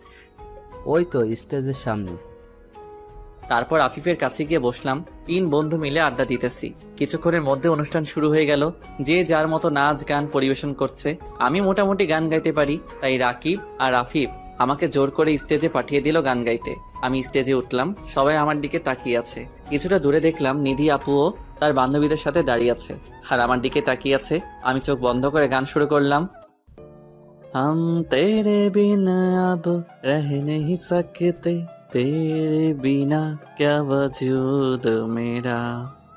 ওই তো স্টেজের সামনে। তারপর আফিফের কাছে গিয়ে বসলাম। 3 বন্ধু মিলে আড্ডা দিতেছি। কিছুক্ষণের মধ্যে অনুষ্ঠান শুরু হয়ে গেল। যে যার মতো নাচ গান পরিবেশন করছে। আমি মোটামুটি গান গাইতে পারি, তাই রাকিব আর আফিফ আমাকে জোর করে স্টেজে পাঠিয়ে দিল গান গাইতে। আমি স্টেজে উঠলাম, সবাই আমার দিকে তাকিয়ে আছে। কিছুটা দূরে দেখলাম নিধি আপুও তার বান্ধবীদের সাথে দাঁড়িয়ে আছে, আর আমার দিকে তাকিয়ে আছে। আমি চোখ বন্ধ করে গান শুরু করলাম। हम तेरे बिना अब रह नहीं सकते, तेरे बिना क्या वजूद मेरा,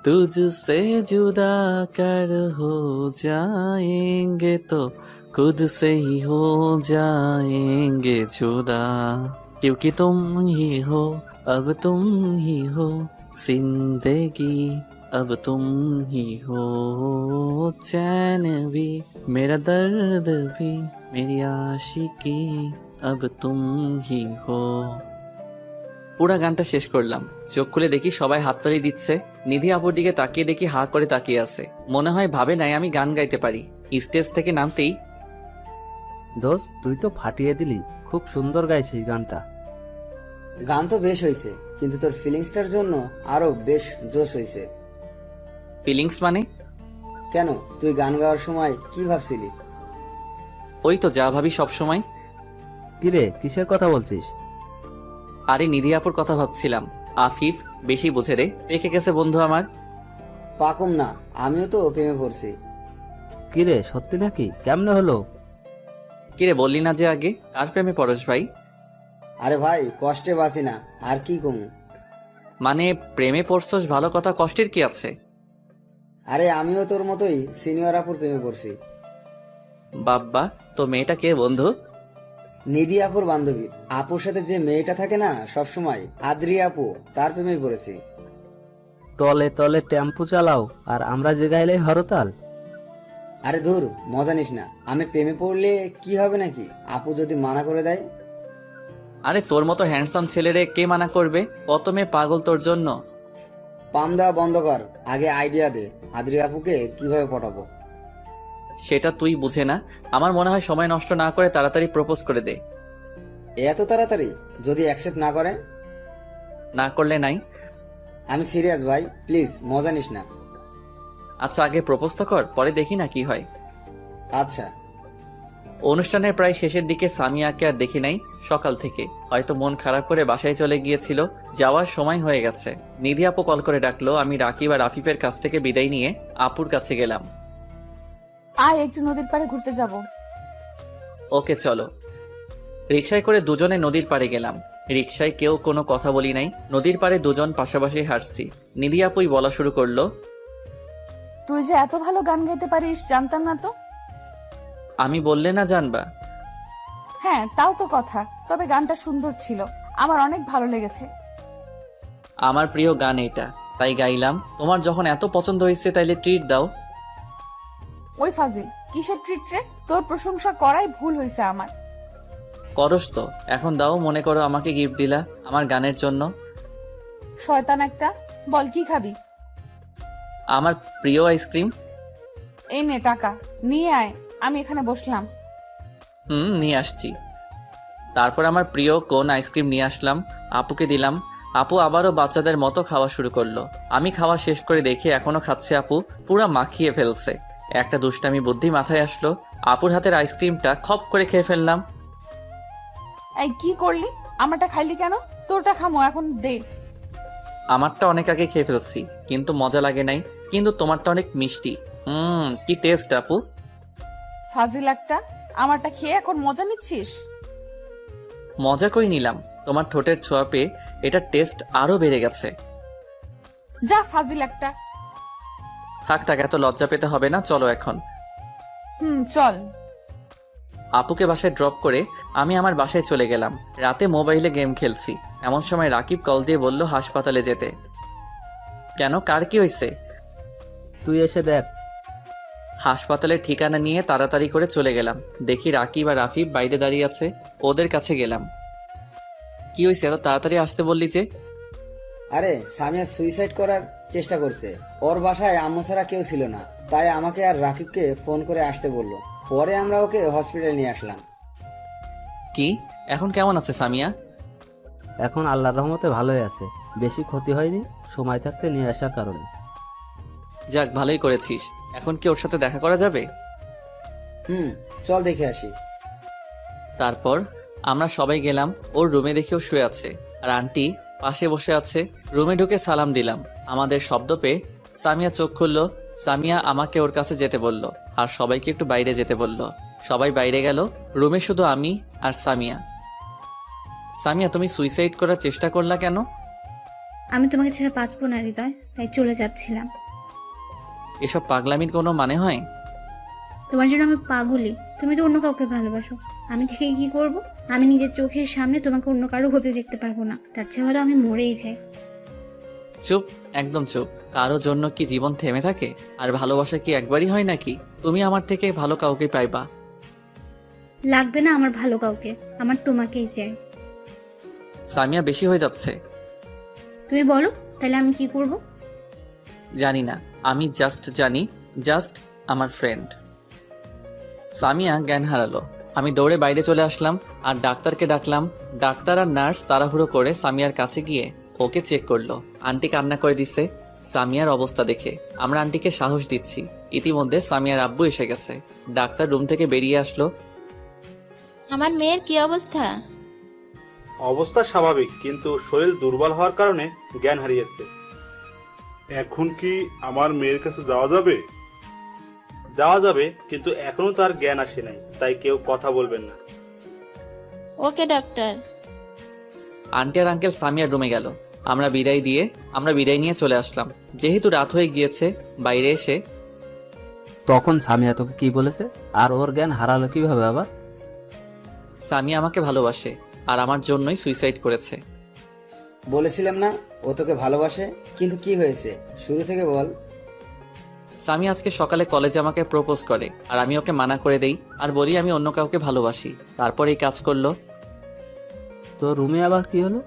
तुझसे जुदा कर हो जाएंगे तो खुद से ही हो जाएंगे जुदा, क्योंकि तुम ही हो, अब तुम ही हो जिंदगी, अब तुम ही हो चैन भी, मेरा दर्द भी, मेरी आशिकी, अब तुम ही हो। পুরা গানটা শেষ করলাম। চোখ খুলে দেখি সবাই হাততালি দিচ্ছে। নিধি আপুর দিকে তাকিয়ে দেখি হা করে তাকিয়ে আছে। মনে হয় ভাবে নাই আমি গান গাইতে পারি। স্টেজ থেকে নামতেই, দোস্ত তুই তো ফাটিয়ে দিলি, খুব সুন্দর গাইছিস গানটা। গান তো বেশ হয়েছে, কিন্তু তোর ফিলিংসটার জন্য আরো বেশ জোশ হয়েছে। ফিলিংস মানে? কেন, তুই গান গাওয়ার সময় কি ভাবছিলি? ওই তো যা ভাবি সব সময়। কিরে, কিসের কথা বলছিস? আরে নিধি আপুর কথা ভাবছিলাম। আফিফ বেশি বোঝে রে, পেকে গেছে বন্ধু আমার। পাকুম না, আমিও তো প্রেমে পড়ছি। কিরে সত্যি নাকি? কেমনে হলো? কিরে বললি না যে আগে? কার প্রেমে পরশ ভাই? আরে ভাই, কষ্টে বাঁচি না, আর কি কমু। মানে প্রেমে পড়ছস ভালো কথা, কষ্টের কি আছে? আরে আমিও তোর মতোই সিনিয়র আপুর প্রেমে পড়ছি। বাব্বা, তো মেয়েটা কে বন্ধু? নিধি আপুর বান্ধবী। আপুর সাথে যে মেয়েটা থাকে না সব সময়, আদ্রি আপু, তার প্রেমে পড়েছি। তলে তলে টেম্পু চালাও আর আমরা যে গাইলেই হরতাল। আরে ধুর, মজা নিস না। আমি প্রেমে পড়লে কি হবে নাকি, আপু যদি মানা করে দেয়? আরে তোর মতো হ্যান্ডসাম ছেলেরে কে মানা করবে? কত মেয়ে পাগল তোর জন্য। পাম দেওয়া বন্ধ কর, আগে আইডিয়া দে আদ্রি আপুকে কিভাবে পটাবো। সেটা তুই বুঝে না। আমার মনে হয় সময় নষ্ট না করে তাড়াতাড়ি প্রপোজ করে দে। এত তাড়াতাড়ি? যদি অ্যাকসেপ্ট না করে? না করলে নাই। আমি সিরিয়াস ভাই, প্লিজ মজা নিস না। আচ্ছা আগে প্রপোজ তো কর, পরে দেখি না কি হয়। আচ্ছা। অনুষ্ঠানের প্রায় শেষের দিকে সামিয়াকে আর দেখি নাই সকাল থেকে। হয়তো মন খারাপ করে বাসায় চলে গিয়েছিল। যাওয়ার সময় হয়ে গেছে। নিধি আপু কল করে ডাকলো। আমি রাকিব আর আফিফের কাছ থেকে বিদায় নিয়ে আপুর কাছে গেলাম। আয় একটু নদীর পাড়ে ঘুরতে যাব। ওকে চলো। রিকশায় করে দুজনে নদীর পাড়ে গেলাম। রিকশায় কেউ কোনো কথা বলি নাই। নদীর পাড়ে দুজন পাশাপাশি হাঁটছি। নিধি আপুই বলা শুরু করলো, তুই যে এত ভালো গান গাইতে পারিস জানতাম না তো। আমি বললে না জানবা? হ্যাঁ তাও তো কথা, তবে গানটা সুন্দর ছিল, আমার অনেক ভালো লেগেছে। আমার প্রিয় গান এটা, তাই গাইলাম। তোমার যখন এত পছন্দ হয়েছে তাইলে ট্রিট দাও। ওই ফাজিল, কিসের ট্রিট রে? তোর প্রশংসা করাই ভুল হয়েছে আমার। করস তো, এখন দাও। মনে করো আমাকে গিফট দিলা আমার গানের জন্য। শয়তান একটা, বল কি খাবি? আমার প্রিয় আইসক্রিম। এই নে টাকা, নিয়ে আয়, আমি এখানে বসলাম। নিয়ে আসছি। তারপর আমার প্রিয় কোন আইসক্রিম নিয়ে আসলাম, আপুকে দিলাম। আপু আবারও বাচ্চাদের মতো খাওয়া শুরু করলো। আমি খাওয়া শেষ করে দেখি এখনো খাচ্ছে আপু, পুরা মাখিয়ে ফেলছে। একটা দুষ্টামি বুদ্ধি মাথায় আসলো, আপুর হাতের আইসক্রিমটা খপ করে খেয়ে ফেললাম। এই কি করলি? আমারটা খাইলি কেন? তোরটা খামো এখন, দে। আমারটা অনেক আগে খেয়ে ফেলছি, কিন্তু মজা লাগে নাই। কিন্তু তোমারটা অনেক মিষ্টি। কি টেস্ট আপু। ফাজিল একটা, আমারটা খেয়ে এখন মজা নিচ্ছিস? মজা কই নিলাম, তোমার ঠোঁটের ছোঁয়া পেয়ে এটার টেস্ট আরো বেড়ে গেছে। যা ফাজিল একটা। থাক থাক, এত লজ্জা পেতে হবে না, চলো এখন। চল। আপুকে বাসায় ড্রপ করে আমি আমার বাসায় চলে গেলাম। রাতে মোবাইলে গেম খেলছি, এমন সময় রাকিব কল দিয়ে বলল হাসপাতালে যেতে। কেন, কার কি হয়েছে? তুই এসে দেখ। হাসপাতালের ঠিকানা নিয়ে তাড়াতাড়ি করে চলে গেলাম। দেখি রাকিব আর আফিফ বাইরে দাঁড়িয়ে আছে। ওদের কাছে গেলাম। কি হয়েছে, এত তাড়াতাড়ি আসতে বললি যে? আরে সামিয়া সুইসাইড করার চেষ্টা করছে। ওর বাসায় আম্মু ছাড়া কেউ ছিল না, তাই আমাকে আর রাকিবকে ফোন করে আসতে বললো। পরে আমরা ওকে হসপিটালে নিয়ে আসলাম। কি, এখন কেমন আছে সামিয়া? এখন আল্লাহর রহমতে ভালোই আছে, বেশি ক্ষতি হয়নি, সময় থাকতে নিয়ে আসার কারণে। যাক, ভালোই করেছিস। এখন কি ওর সাথে দেখা করা যাবে? চল দেখে আসি। তারপর আমরা সবাই গেলাম। ওর রুমে দেখে ও শুয়ে আছে, আর আন্টি পাশে বসে আছে। রুমে ঢুকে সালাম দিলাম। আমাদের শব্দ পেয়ে সামিয়া চোখ খুললো। সামিয়া আমাকে ওর কাছে যেতে বলল, আর সবাইকে একটু বাইরে যেতে বলল। সবাই বাইরে গেল। রুমে শুধু আমি আর সামিয়া। সামিয়া, তুমি সুইসাইড করার চেষ্টা করলা কেন? আমি তোমাকে ছেড়ে বাঁচবো না হৃদয়, তাই চলে যাচ্ছিলাম। এসব পাগলামির কোনো মানে হয়? তোমার জন্য আমি পাগলি, তুমি তো অন্য কাউকে ভালোবাসো। আমি থেকে কি করব? আমি নিজের চোখের সামনে তোমাকে অন্য কারো হতে দেখতে পারবো না। তার চেয়ে ভালো আমি মরেই যাই। চুপ, একদম চুপ। কারো জন্য কি জীবন থেমে থাকে? আর ভালোবাসা কি একবারই হয় নাকি? তুমি আমার থেকে ভালো কাউকে পাইবা। লাগবে না আমার ভালো কাউকে, আমার তোমাকেই চাই। সামিয়া, বেশি হয়ে যাচ্ছে। তুমি বলো, তাহলে আমি কি করব? জানি না, আমি জানি জাস্ট আমার ফ্রেন্ড। সামিয়া জ্ঞান হারালো। আমি দৌড়ে বাইরে চলে আসলাম আর ডাক্তারকে ডাকলাম। ডাক্তার আর নার্স তাড়াহুড়ো করে সামিয়ার কাছে গিয়ে ওকে চেক করলো। আন্টি কান্না করে দিচ্ছে সামিয়ার অবস্থা দেখে। আমরা আন্টিকে সাহস দিচ্ছি। ইতিমধ্যে সামিয়ার আব্বু এসে গেছে। ডাক্তার রুম থেকে বেরিয়ে আসলো। আমার মেয়ের কি অবস্থা? অবস্থা স্বাভাবিক, কিন্তু শরীর দুর্বল হওয়ার কারণে জ্ঞান হারিয়েছে। এখন কি আমার মেয়ের কাছে যাওয়া যাবে? যাওয়া যাবে, কিন্তু এখনো তার জ্ঞান আসে নাই, তাই কেউ কথা বলবেন না। ওকে ডাক্তার। আন্টি আর আঙ্কেল সামিয়ার রুমে গেল। আমরা বিদায় নিয়ে চলে আসলাম। যেহেতু রাত হয়ে গিয়েছে, বাইরে এসে তখন সামিয়া তোকে কি বলেছে, আর ওর জ্ঞান হারালো কিভাবে আবার? সামিয়া আমাকে ভালোবাসে আর আমার জন্যই সুইসাইড করেছে। বলেছিলাম না ও তোকে ভালোবাসে, কিন্তু কি হয়েছে শুরু থেকে বল। সামিয়া আজকে সকালে কলেজে আমাকে প্রপোজ করে, আর আমি ওকে মানা করে দেই আর বলি আমি অন্য কাউকে ভালোবাসি। তারপর এই কাজ করলো। তো রুমে আবার কি হলো?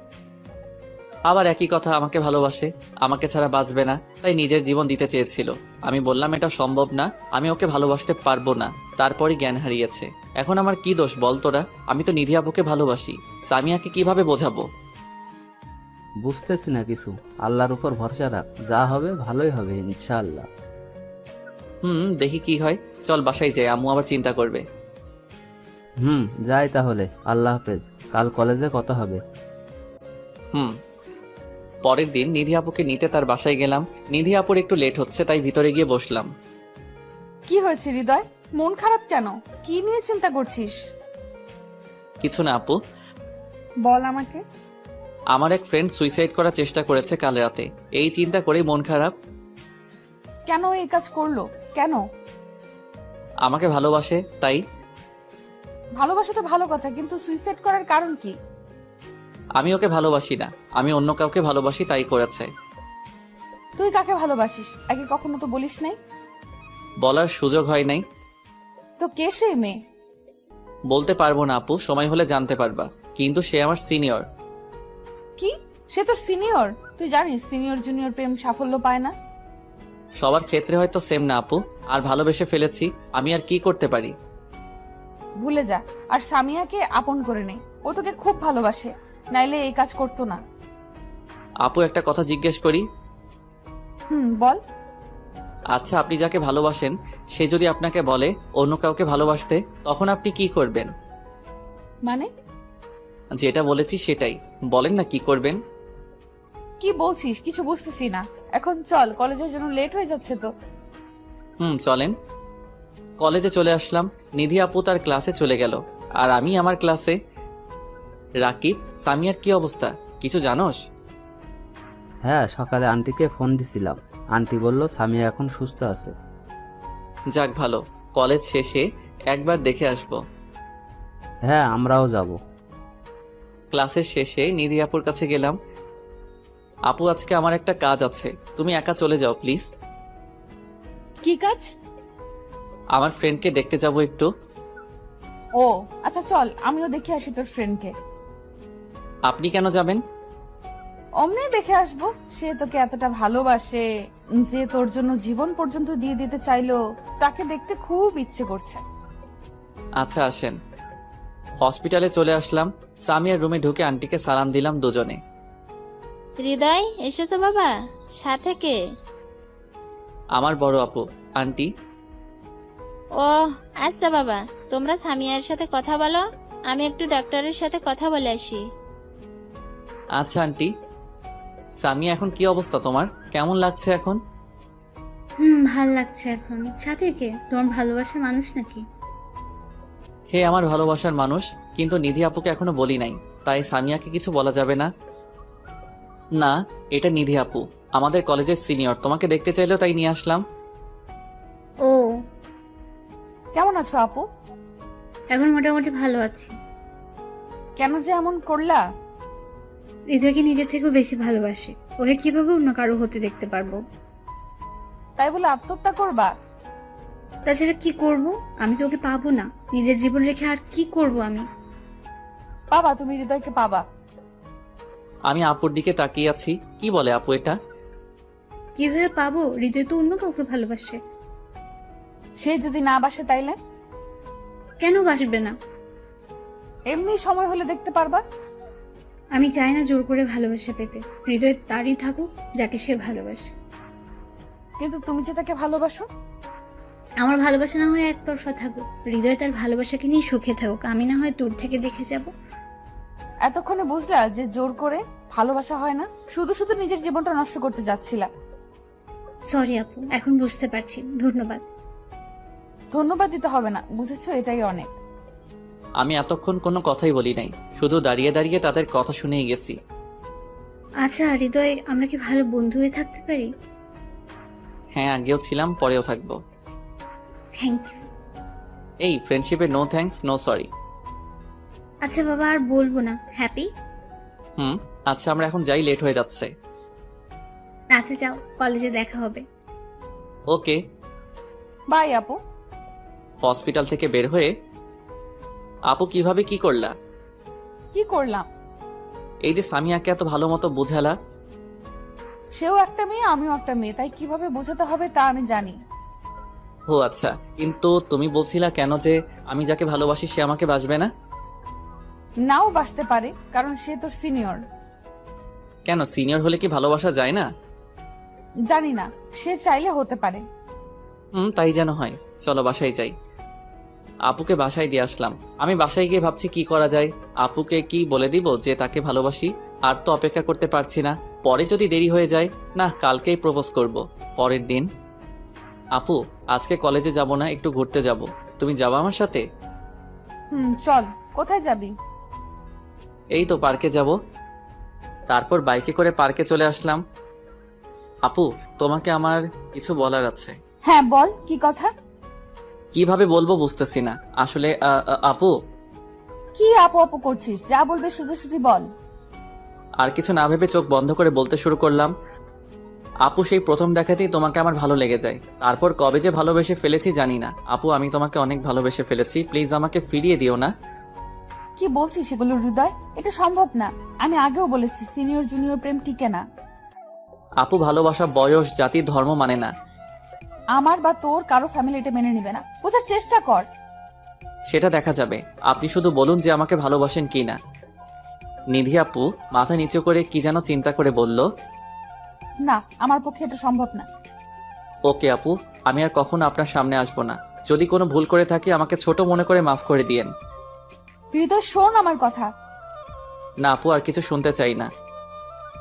আবার একই কথা, আমাকে ভালোবাসে, আমাকে ছাড়া বাঁচবে না, তাই নিজের জীবন দিতে চেয়েছিল। আমি বললাম এটা সম্ভব না, আমি ওকে ভালোবাসতে পারবো না। তারপরই জ্ঞান হারিয়েছে। এখন আমার কি দোষ বল তোরা? আমি তো নিধি আপুকে ভালোবাসি, সামিয়াকে কিভাবে বোঝাবো? বুঝতেছি না কিছু। আল্লাহর উপর ভরসা রাখ, যা হবে ভালোই হবে ইনশাআল্লাহ। দেখি কি হয়। চল বাসায় যাই, আম্মু আবার চিন্তা করবে। যাই তাহলে, আল্লাহ হাফেজ, কাল কলেজে কথা হবে। পরের দিন নিধি আপুকে নিতে তার বাসায় গেলাম। নিধি আপুর একটু লেট হচ্ছে, তাই ভিতরে গিয়ে বসলাম। কি হয়েছে হৃদয়? মন খারাপ কেন? কি নিয়ে চিন্তা করছিস? কিছু না আপু, বল আমাকে। আমার এক ফ্রেন্ড সুইসাইড করার চেষ্টা করেছে কাল রাতে, এই চিন্তা করেই মন খারাপ। কেন এই কাজ করলো? কেন? আমাকে ভালোবাসে তাই। ভালোবাসা তো ভালো কথা, কিন্তু সুইসাইড করার কারণ কি? আমি ওকে ভালোবাসি না, আমি অন্য কাউকে ভালোবাসি, তাই করেছে। তুই কাকে ভালোবাসিস আগে কখনো তো বলিস নাই। বলার সুযোগ হয় নাই। তো কে সে মেয়ে? বলতে পারবো না আপু, সময় হলে জানতে পারবা। কিন্তু সে আমার সিনিয়র। কি? সে তোর সিনিয়র? তুই জানিস সিনিয়র জুনিয়র প্রেম সাফল্য পায় না। সবার ক্ষেত্রে হয়তো সেম না আপু, আর ভালোবেসে ফেলেছি, আমি আর কি করতে পারি? ভুলে যা, আর সামিয়াকে আপন করে নে। ও তোকে খুব ভালোবাসে, নাইলে এই কাজ করতো না। আপু একটা কথা জিজ্ঞেস করি? বল। আচ্ছা, আপনি যাকে ভালোবাসেন সে যদি আপনাকে বলে অন্য কাউকে ভালোবাসতে, তখন আপনি কি করবেন? মানে? যেটা বলেছি সেটাই বলেন না, কি করবেন? কি বলছিস কিছু বুঝতেছি না। এখন চল, কলেজের জন্য লেট হয়ে যাচ্ছে তো। চলেন। কলেজে চলে আসলাম। নিধি আপু তার ক্লাসে চলে গেল, আর আমি আমার ক্লাসে। রাকিব, সামিয়ার কি অবস্থা কিছু জানোস? হ্যাঁ, সকালে আন্টিকে ফোন দিছিলাম, আন্টি বলল সামিয়া এখন সুস্থ আছে। যাক ভালো, কলেজ শেষে একবার দেখে আসবো। হ্যাঁ, আমরাও যাব। ক্লাসের শেষে নিধি আপুর কাছে গেলাম। আপু আজকে আমার একটা কাজ আছে, তুমি একা চলে যাও প্লিজ। কি কাজ? আমার ফ্রেন্ডকে দেখতে যাবো একটু। ও আচ্ছা, চল আমিও দেখে আসি তোর ফ্রেন্ডকে। আপনি কেন যাবেন? অমনি দেখে আসবো। সে তোকে এতটা ভালোবাসে যে তোর জন্য জীবন পর্যন্ত দিয়ে দিতে চাইলো, তাকে দেখতে খুব ইচ্ছে করছে। আচ্ছা আসেন। হসপিটালে চলে আসলাম। সামিয়ার রুমে ঢুকে আন্টিকে সালাম দিলাম দুজনে। হৃদয় এসেছো বাবা? সাথে কে? আমার বড় আপু। আন্টি? ও আচ্ছা বাবা, তোমরা সামিয়ার সাথে কথা বলো, আমি একটু ডাক্তারের সাথে কথা বলে আসি। আচ্ছা আন্টি। সামিয়া এখন কি অবস্থা তোমার? কেমন লাগছে এখন? ভাল লাগছে এখন। সাথে কে? তোমার ভালোবাসার মানুষ নাকি? হে আমার ভালোবাসার মানুষ, কিন্তু নিধি আপুকে এখনো বলি নাই, তাই সামিয়াকে কিছু বলা যাবে না। না, এটা নিধি আপু, আমাদের কলেজের সিনিয়র, তোমাকে দেখতে চাইলো তাই নিয়ে আসলাম। ও, কেমন আছো আপু? এখন মোটামুটি ভালো আছি। কেন যে এমন করলা? হৃদয়কে নিজের থেকেও বেশি ভালোবাসি, ওকে কিভাবে অন্য কারো হতে দেখতে পারবো? তাই বলে আত্মহত্যা করবা? তাছাড়া কি করব? আমি তো ওকে পাবো না, নিজের জীবন রেখে আর কি করব আমি? পাবা, তুমি হৃদয়কে পাবা। আমি আপুর দিকে তাকিয়ে আছি, কি বলে আপু এটা? কিভাবে পাবো? হৃদয় তো অন্য কাউকে ভালোবাসে। সে যদি না বাসে তাইলে? কেন বাসবে না? এমনি সময় হলে দেখতে পারবা। আমি চাই না জোর করে ভালোবাসা পেতে। হৃদয় তারই থাকুক যাকে সে ভালোবাসে। কিন্তু তুমি যে তাকে ভালোবাসো। আমার ভালোবাসা না হয় একতরফা থাকুক, হৃদয় তার ভালোবাসাকে নিয়ে সুখে থাকুক, আমি না হয় দূর থেকে দেখে যাব। এতক্ষণে বুঝলা যে জোর করে ভালোবাসা হয় না, শুধু শুধু নিজের জীবনটা নষ্ট করতে যাচ্ছিলা। সরি আপু, এখন বুঝতে পারছি, ধন্যবাদ। ধন্যবাদ দিতে হবে না, বুঝেছো, এটাই অনেক। আমি এতক্ষণ কোনো কথাই বলি নাই, শুধু দাঁড়িয়ে দাঁড়িয়ে তাদের কথা শুনেই গেছি। আচ্ছা হৃদয়, আমরা কি ভালো বন্ধু হয়ে থাকতে পারি? হ্যাঁ, আগেও ছিলাম, পরেও থাকবো। Thank you. এই ফ্রেন্ডশিপে নো থ্যাঙ্কস নো সরি। আচ্ছা বাবা, আর বলবো না। হ্যাপি? আচ্ছা আমরা এখন যাই, লেট হয়ে যাচ্ছে। আচ্ছা যাও, কলেজে দেখা হবে। ওকে বাই আপু। হসপিটাল থেকে বের হয়ে আপু কিভাবে কি করলা? কি করলাম? এই যে সামিয়াকে এত ভালো মতো বোঝালা। সেও একটা মেয়ে, আমিও একটা মেয়ে, তাই কিভাবে বোঝাতে হবে তা আমি জানি। ও আচ্ছা, কিন্তু তুমি বলছিলা কেন যে আমি যাকে ভালোবাসি সে আমাকে বাসবে না? নাও বাসতে পারে, কারণ সে তোর সিনিয়র। কেন, সিনিয়র হলে কি ভালোবাসা যায় না? জানি না, সে চাইলে হতে পারে। তাই যেন হয়। চলো বাসায় যাই। আপুকে বাসায় দিয়ে আসলাম। আমি বাসায় গিয়ে ভাবছি কি করা যায়। আপুকে কি বলে দিব যে তাকে ভালোবাসি? আর তো অপেক্ষা করতে পারছি না। পরে যদি দেরি হয়ে যায়, না কালকেই প্রপোজ করব। পরের দিন, আপু আজকে কলেজে যাব না, একটু ঘুরতে যাব, তুমি যাবা আমার সাথে? চল। কোথায় যাবি? এই তো পার্কে যাব। তারপর বাইকে করে পার্কে চলে আসলাম। আপু তোমাকে আমার কিছু বলার আছে। হ্যাঁ বল, কি কথা? কিভাবে বলবো বুঝতেছি না আসলে। আপু, কি আপু আপু করছিস? যা বলবে সোজাসুজি বল। আর কিছু না ভেবে চোখ বন্ধ করে বলতে শুরু করলাম। আপু সেই প্রথম দেখাতেই তোমাকে আমার ভালো লেগে যায়। তারপর কবে যে ভালোবেসে ফেলেছি জানি না। আপু আমি তোমাকে অনেক ভালোবেসে ফেলেছি, প্লিজ আমাকে ফিরিয়ে দিও না। কি বলছিস এগুলো হৃদয়? এটা সম্ভব না। আমি আগেও বলেছি সিনিয়র জুনিয়র প্রেম টিকে না। আপু ভালোবাসা বয়স, জাতি, ধর্ম মানে না। আমার বা তোর কারো ফ্যামিলি এটা মেনে নিবে না। বোঝার চেষ্টা কর। সেটা দেখা যাবে। আপনি শুধু বলুন যে আমাকে ভালোবাসেন কি না। নিধি আপু মাথা নিচু করে কি যেন চিন্তা করে বলল, না, আমার পক্ষে এটা সম্ভব না। ওকে আপু, আমি আর কখনো আপনার সামনে আসবো না। যদি কোনো ভুল করে থাকি আমাকে ছোট মনে করে মাফ করে দিয়েন। হৃদয় শোন আমার কথা। না আপু, আর কিছু শুনতে চাই না।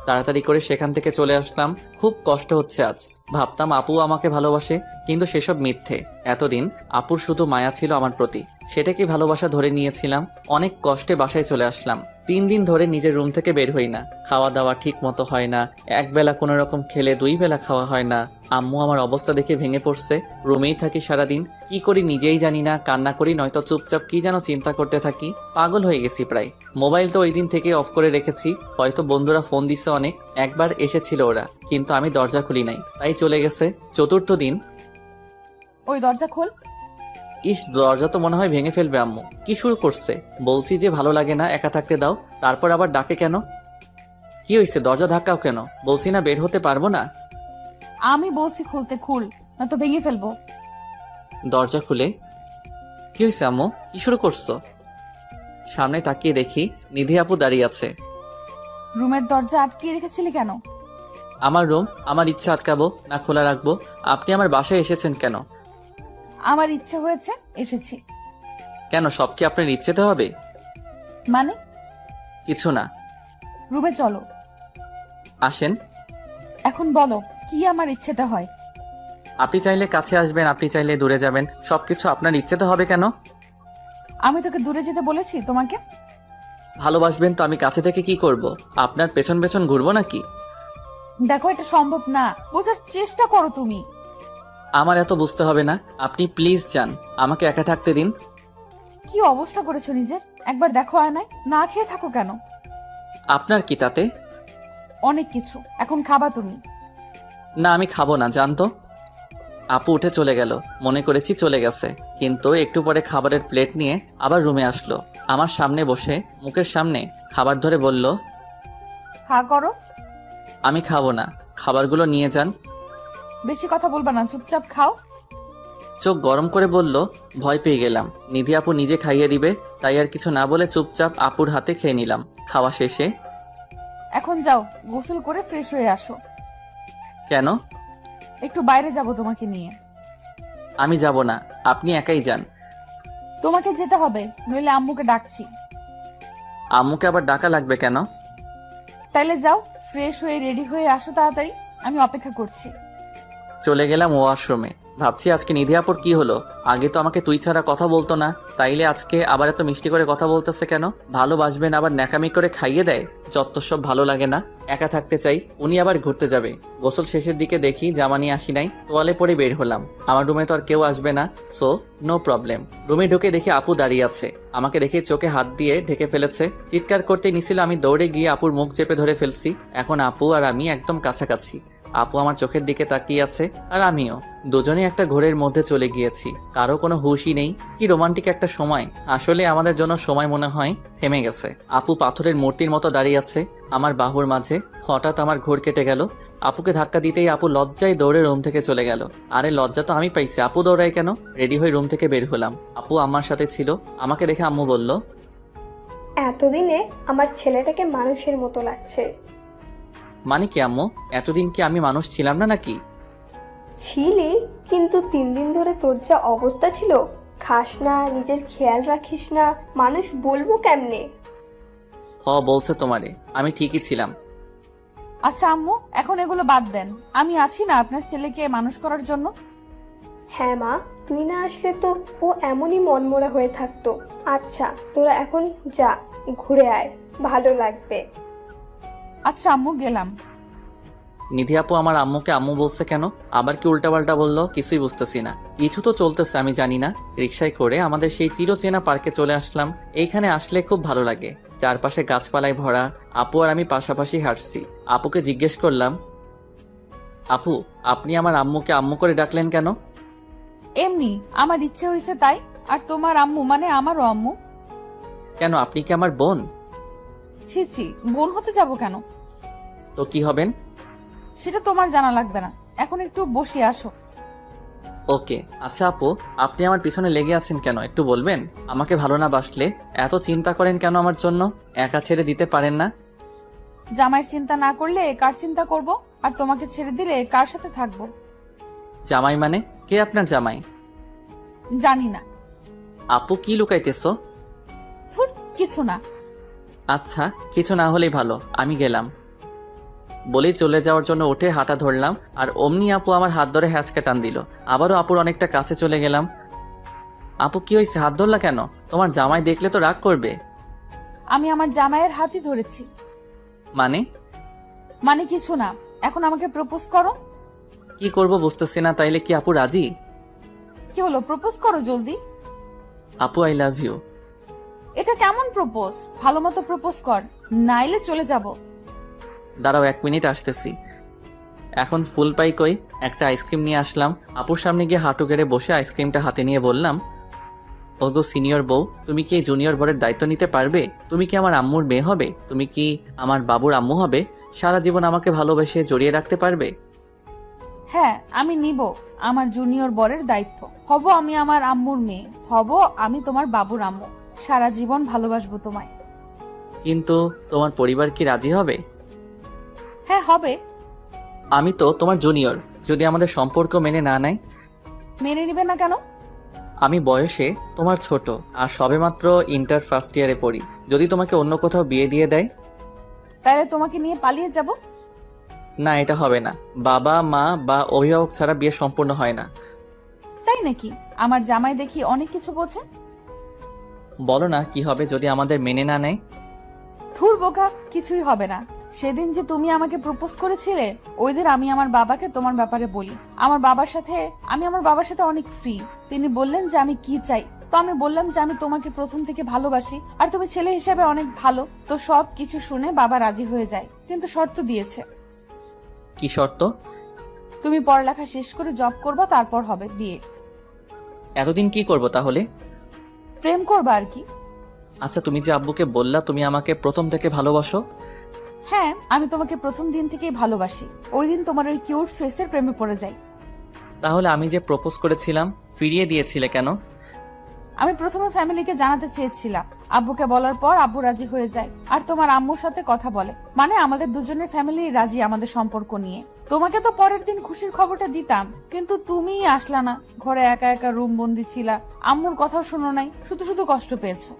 তাড়াতাড়ি করে সেখান থেকে চলে আসলাম। খুব কষ্ট হচ্ছে আজ। ভাবতাম আপু আমাকে ভালোবাসে, কিন্তু সেসব মিথ্যে। এতদিন আপুর শুধু মায়া ছিল আমার প্রতি, সেটা কি ভালোবাসা ধরে নিয়েছিলাম। অনেক কষ্টে বাসায় চলে আসলাম। 3 দিন ধরে নিজের রুম থেকে বের হই না। খাওয়া দাওয়া ঠিক মতো হয় না। একবেলা কোনো রকম খেলে 2 বেলা খাওয়া হয় না। আম্মু আমার অবস্থা দেখে ভেঙে পড়ছে। রুমেই থাকি সারাদিন। কি করি নিজেই জানি না। কান্না করি, নয়তো চুপচাপ কি যেন চিন্তা করতে থাকি। পাগল হয়ে গেছি প্রায়। মোবাইল তো ওই দিন থেকে অফ করে রেখেছি। হয়তো বন্ধুরা ফোন দিচ্ছে অনেক। একবার এসেছিল ওরা, কিন্তু আমি দরজা খুলি নাই, তাই চলে গেছে। 4র্থ দিন। ওই দরজা খোল। ইস, দরজা তো মনে হয় ভেঙে ফেলবে আম্মু। কি শুরু করছে? বলছি যে ভালো লাগে না, একা থাকতে দাও, তারপর আবার ডাকে কেন? কি হয়েছে? দরজা ধাক্কাও কেন? বলছি না বের হতে পারবো না। আমি বলছি খুলতে, খুল, না তো ভেঙে ফেলবো। দরজা খুলে, কি হয়েছে আম্মু? কি শুরু করছো? সামনে তাকিয়ে দেখি নিধি আপু দাঁড়িয়ে আছে। রুমের দরজা আটকিয়ে রেখেছিলি কেন? আমার রুম, আমার ইচ্ছা আটকাবো না খোলা রাখবো? আপনি আমার বাসায় এসেছেন কেন? আমার ইচ্ছে হয়েছে, এসেছি। কেন, সব কি আপনার ইচ্ছেতে হবে? মানে? কিছু না। রুমে চলো। আসেন। এখন বলো, কি আমার ইচ্ছেটা হয়? আপনি চাইলে কাছে আসবেন, আপনি চাইলে দূরে যাবেন, সবকিছু আপনার ইচ্ছেতে হবে কেন? আমি তোকে দূরে যেতে বলেছি তোমাকে? ভালোবাসবেন তো আমি কাছে থেকে কি করব? আপনার পেছন পেছন ঘুরবো নাকি? দেখো, এটা সম্ভব না। বোঝার চেষ্টা করো তুমি। আমার এত বুঝতে হবে না। আপনি প্লিজ যান, আমাকে একা থাকতে দিন। কি অবস্থা করেছো নিজের? একবার দেখো আয়নায়। না খেয়ে থাকো কেন? আপনার কি তাতে? অনেক কিছু। এখন খাবা তুমি? না আমি খাবো না, জানতো। আপু উঠে চলে গেল। মনে করেছি চলে গেছে, কিন্তু একটু পরে খাবারের প্লেট নিয়ে আবার রুমে আসলো। আমার সামনে বসে মুখের সামনে খাবার ধরে বলল, হা করো। আমি খাবো না, খাবারগুলো নিয়ে যান। বেশি কথা বলবা না, চুপচাপ খাও। চোখ গরম করে বলল, ভয় পেয়ে গেলাম। নিধি আপু নিজে খাইয়ে দিবে, তাই আর কিছু না বলে চুপচাপ আপুর হাতে খেয়ে নিলাম। খাওয়া শেষে, এখন যাও, গোসল করে ফ্রেশ হয়ে আসো। কেন? একটু বাইরে যাব তোমাকে নিয়ে। আমি যাব না, আপনি একাই যান। তোমাকে যেতে হবে, নইলে আম্মুকে ডাকছি। আম্মুকে আবার ডাকা লাগবে কেন? তাইলে যাও, ফ্রেশ হয়ে রেডি হয়ে আসো তাড়াতাড়ি। আমি অপেক্ষা করছি। চলে গেলাম ওয়াশরুমে। ভাবছি আজকে নিধি আপুর কি হলো? আগে তো আমাকে তুই ছাড়া কথা বলতো না, তাইলে আজকে আবার এত মিষ্টি করে কথা বলতেছে কেন? ভালোবাসবেন আবার ন্যাকামি করে খাইয়ে দেয়। যত সব ভালো লাগে না। একা থাকতে চাই। উনি আবার ঘুরতে যাবে। গোসল শেষের দিকে দেখি জামা নিয়ে আসি নাই, তোয়ালে পরে বের হলাম। আমার রুমে তো আর কেউ আসবে না, সো নো প্রবলেম। রুমে ঢুকে দেখি আপু দাঁড়িয়ে আছে। আমাকে দেখে চোখে হাত দিয়ে ঢেকে ফেলেছে। চিৎকার করতে নিছিল, আমি দৌড়ে গিয়ে আপুর মুখ চেপে ধরে ফেলছি। এখন আপু আর আমি একদম কাছাকাছি। আপু আমার চোখের দিকে তাকিয়ে আছে আর আমিও। দুজনে একটা ঘোরের মধ্যে চলে গিয়েছি, কারো কোনো হুঁশই নেই। কি রোমান্টিক একটা সময়। আসলে আমাদের জন্য সময় মনে হয় থেমে গেছে। আপু পাথরের মূর্তির মতো দাঁড়িয়ে আছে আমার বাহুর মাঝে। হঠাৎ আমার ঘোর কেটে গেল। আপুকে ধাক্কা দিতেই আপু লজ্জায় দৌড়ে রুম থেকে চলে গেল। আরে লজ্জা তো আমি পাইছি, আপু দৌড়ায় কেন? রেডি হয়ে রুম থেকে বের হলাম। আপু আমার সাথে ছিল। আমাকে দেখে আম্মু বলল, এতদিনে আমার ছেলেটাকে মানুষের মতো লাগছে। মানে কি আম্মু? এতদিন কি আমি মানুষ ছিলাম না নাকি? ছিলি, কিন্তু 3 দিন ধরে তোর যা অবস্থা ছিল, খাস না, নিজের খেয়াল রাখিস না, মানুষ বলবো কেমনে? বলছে তোমারে, আমি ঠিকই ছিলাম। আচ্ছা আম্মু, এখন এগুলো বাদ দেন। আমি আছি না আপনার ছেলেকে মানুষ করার জন্য। হ্যাঁ মা, তুই না আসলে তো ও এমনই মনমরা হয়ে থাকতো। আচ্ছা তোরা এখন যা, ঘুরে আয়, ভালো লাগবে। আচ্ছা আম্মু, গেলাম। নিধি আপু আমার আম্মুকে আম্মু বলছে কেন? আবার কি উল্টাপাল্টা বললো? কিছুই বুঝতেছি না। কিছু তো চলতেছে, আমি জানি না। রিকশায় করে আমাদের সেই চিরচেনা পার্কে চলে আসলাম। এইখানে আসলে খুব ভালো লাগে। চারপাশে গাছপালায় ভরা। আপু আর আমি পাশাপাশি হাঁটছি। আপুকে জিজ্ঞেস করলাম, আপু আপনি আমার আম্মুকে আম্মু করে ডাকলেন কেন? এমনি আমার ইচ্ছে হয়েছে তাই। আর তোমার আম্মু মানে আমারও আম্মু। কেন, আপনি কি আমার বোন? ছি ছি, বোন হতে যাব কেন? তো কি হবেন? সেটা তোমার জানা লাগবে না। এখন একটু বসে আসো। ওকে। আচ্ছা আপু, আপনি আমার পিছনে লেগে আছেন কেন একটু বলবেন? আমাকে ভালো না বাসলে এত চিন্তা করেন কেন আমার জন্য? একা ছেড়ে দিতে পারেন না? জামাইয়ের চিন্তা না করলে কার চিন্তা করব? আর তোমাকে ছেড়ে দিলে কার সাথে থাকবো? জামাই মানে? কে আপনার জামাই? জানি না। আপু কি লুকাইতেছো? ধুর, কিছু না। আচ্ছা, কিছু না হলেই ভালো, আমি গেলাম বলেই চলে যাওয়ার জন্য উঠে হাঁটা ধরলাম। আর অমনি আপু আমার হাত ধরে হ্যাঁচকা টান দিল। আবারও আপুর অনেকটা কাছে চলে গেলাম। আপু কি হয়েছে, হাত ধরলা কেন? তোমার জামাই দেখলে তো রাগ করবে। আমি আমার জামাইয়ের হাতই ধরেছি। মানে? মানে কিছু না। এখন আমাকে প্রপোজ করো। কি করব বুঝতেছি না। তাইলে কি আপু রাজি? কি হলো, প্রপোজ করো জলদি। আপু আই লাভ ইউ। এটা কেমন প্রপোজ? ভালো মতো প্রপোজ কর, নাইলে চলে যাব। দাঁড়াও 1 মিনিট আসতেছি। এখন ফুল পাই কই? একটা আইসক্রিম নিয়ে আসলাম। আপুর সামনে গিয়ে হাঁটু গেড়ে বসে আইসক্রিমটা হাতে নিয়ে বললাম, ওগো সিনিয়র বউ, তুমি কি এই জুনিয়র বরের দায়িত্ব নিতে পারবে? তুমি কি আমার আম্মুর মেয়ে হবে? তুমি কি আমার বাবুর আম্মু হবে? সারা জীবন আমাকে ভালোবেসে জড়িয়ে রাখতে পারবে? হ্যাঁ, আমি নিব আমার জুনিয়র বরের দায়িত্ব। হব আমি আমার আম্মুর মেয়ে, হব আমি তোমার বাবুর আম্মু। সারা জীবন ভালোবাসবো তোমায়। কিন্তু তোমার পরিবার কি রাজি হবে? হ্যাঁ হবে। আমি তো তোমার জুনিয়র, যদি আমাদের সম্পর্ক মেনে না নেয়? মেনে নিবে না কেন? আমি বয়সে তোমার ছোট আর সবেমাত্র ইন্টার ফার্স্ট ইয়ারে পড়ি। যদি তোমাকে অন্য কোথাও বিয়ে দিয়ে দেয়? তাহলে তোমাকে নিয়ে পালিয়ে যাব। না, এটা হবে না। বাবা মা বা অভিভাবক ছাড়া বিয়ে সম্পূর্ণ হয় না। তাই নাকি? আমার জামাই দেখি অনেক কিছু বোঝে। বলো না কি হবে যদি আমাদের মেনে না নেয়? ধুর বোকা, কিছুই হবে না। সেদিন যে তুমি আমাকে প্রপোজ করেছিলে, ওই দিন আমি আমার বাবাকে তোমার ব্যাপারে বলি। আমি আমার বাবার সাথে অনেক ফ্রি। তিনি বললেন যে আমি কি চাই। তো আমি বললাম যে আমি তোমাকে প্রথম থেকে ভালোবাসি, আর তুমি ছেলে হিসেবে অনেক ভালো। তো সব কিছু শুনে বাবা রাজি হয়ে যায়, কিন্তু শর্ত দিয়েছে। কি শর্ত? তুমি পড়ালেখা শেষ করে জব করবা, তারপর হবে বিয়ে। এতদিন কি করব তাহলে? প্রেম করবা আর কি। আচ্ছা, তুমি যে আব্বুকে বললা তুমি আমাকে প্রথম থেকে ভালোবাসো? হ্যাঁ, আমি তোমাকে প্রথম দিন থেকেই ভালোবাসি। ওই দিন তোমার ওই কিউট ফেসের প্রেমে পড়ে যাই। তাহলে আমি যে প্রপোজ করেছিলাম ফিরিয়ে দিয়েছিলে কেন? আমি প্রথমে ফ্যামিলিকে জানাতে চেয়েছিলাম। আব্বুকে বলার পর আব্বু রাজি হয়ে যায়, আর তোমার আম্মুর সাথে কথা বলে। মানে আমাদের দুজনের ফ্যামিলি রাজি আমাদের সম্পর্ক নিয়ে। তোমাকে তো পরের দিন খুশির খবরটা দিতাম, কিন্তু তুমিই আসলা না। ঘরে একা একা রুম বন্দি ছিলা, আম্মুর কথাও শোনো নাই, শুধু শুধু কষ্ট পেয়েছো।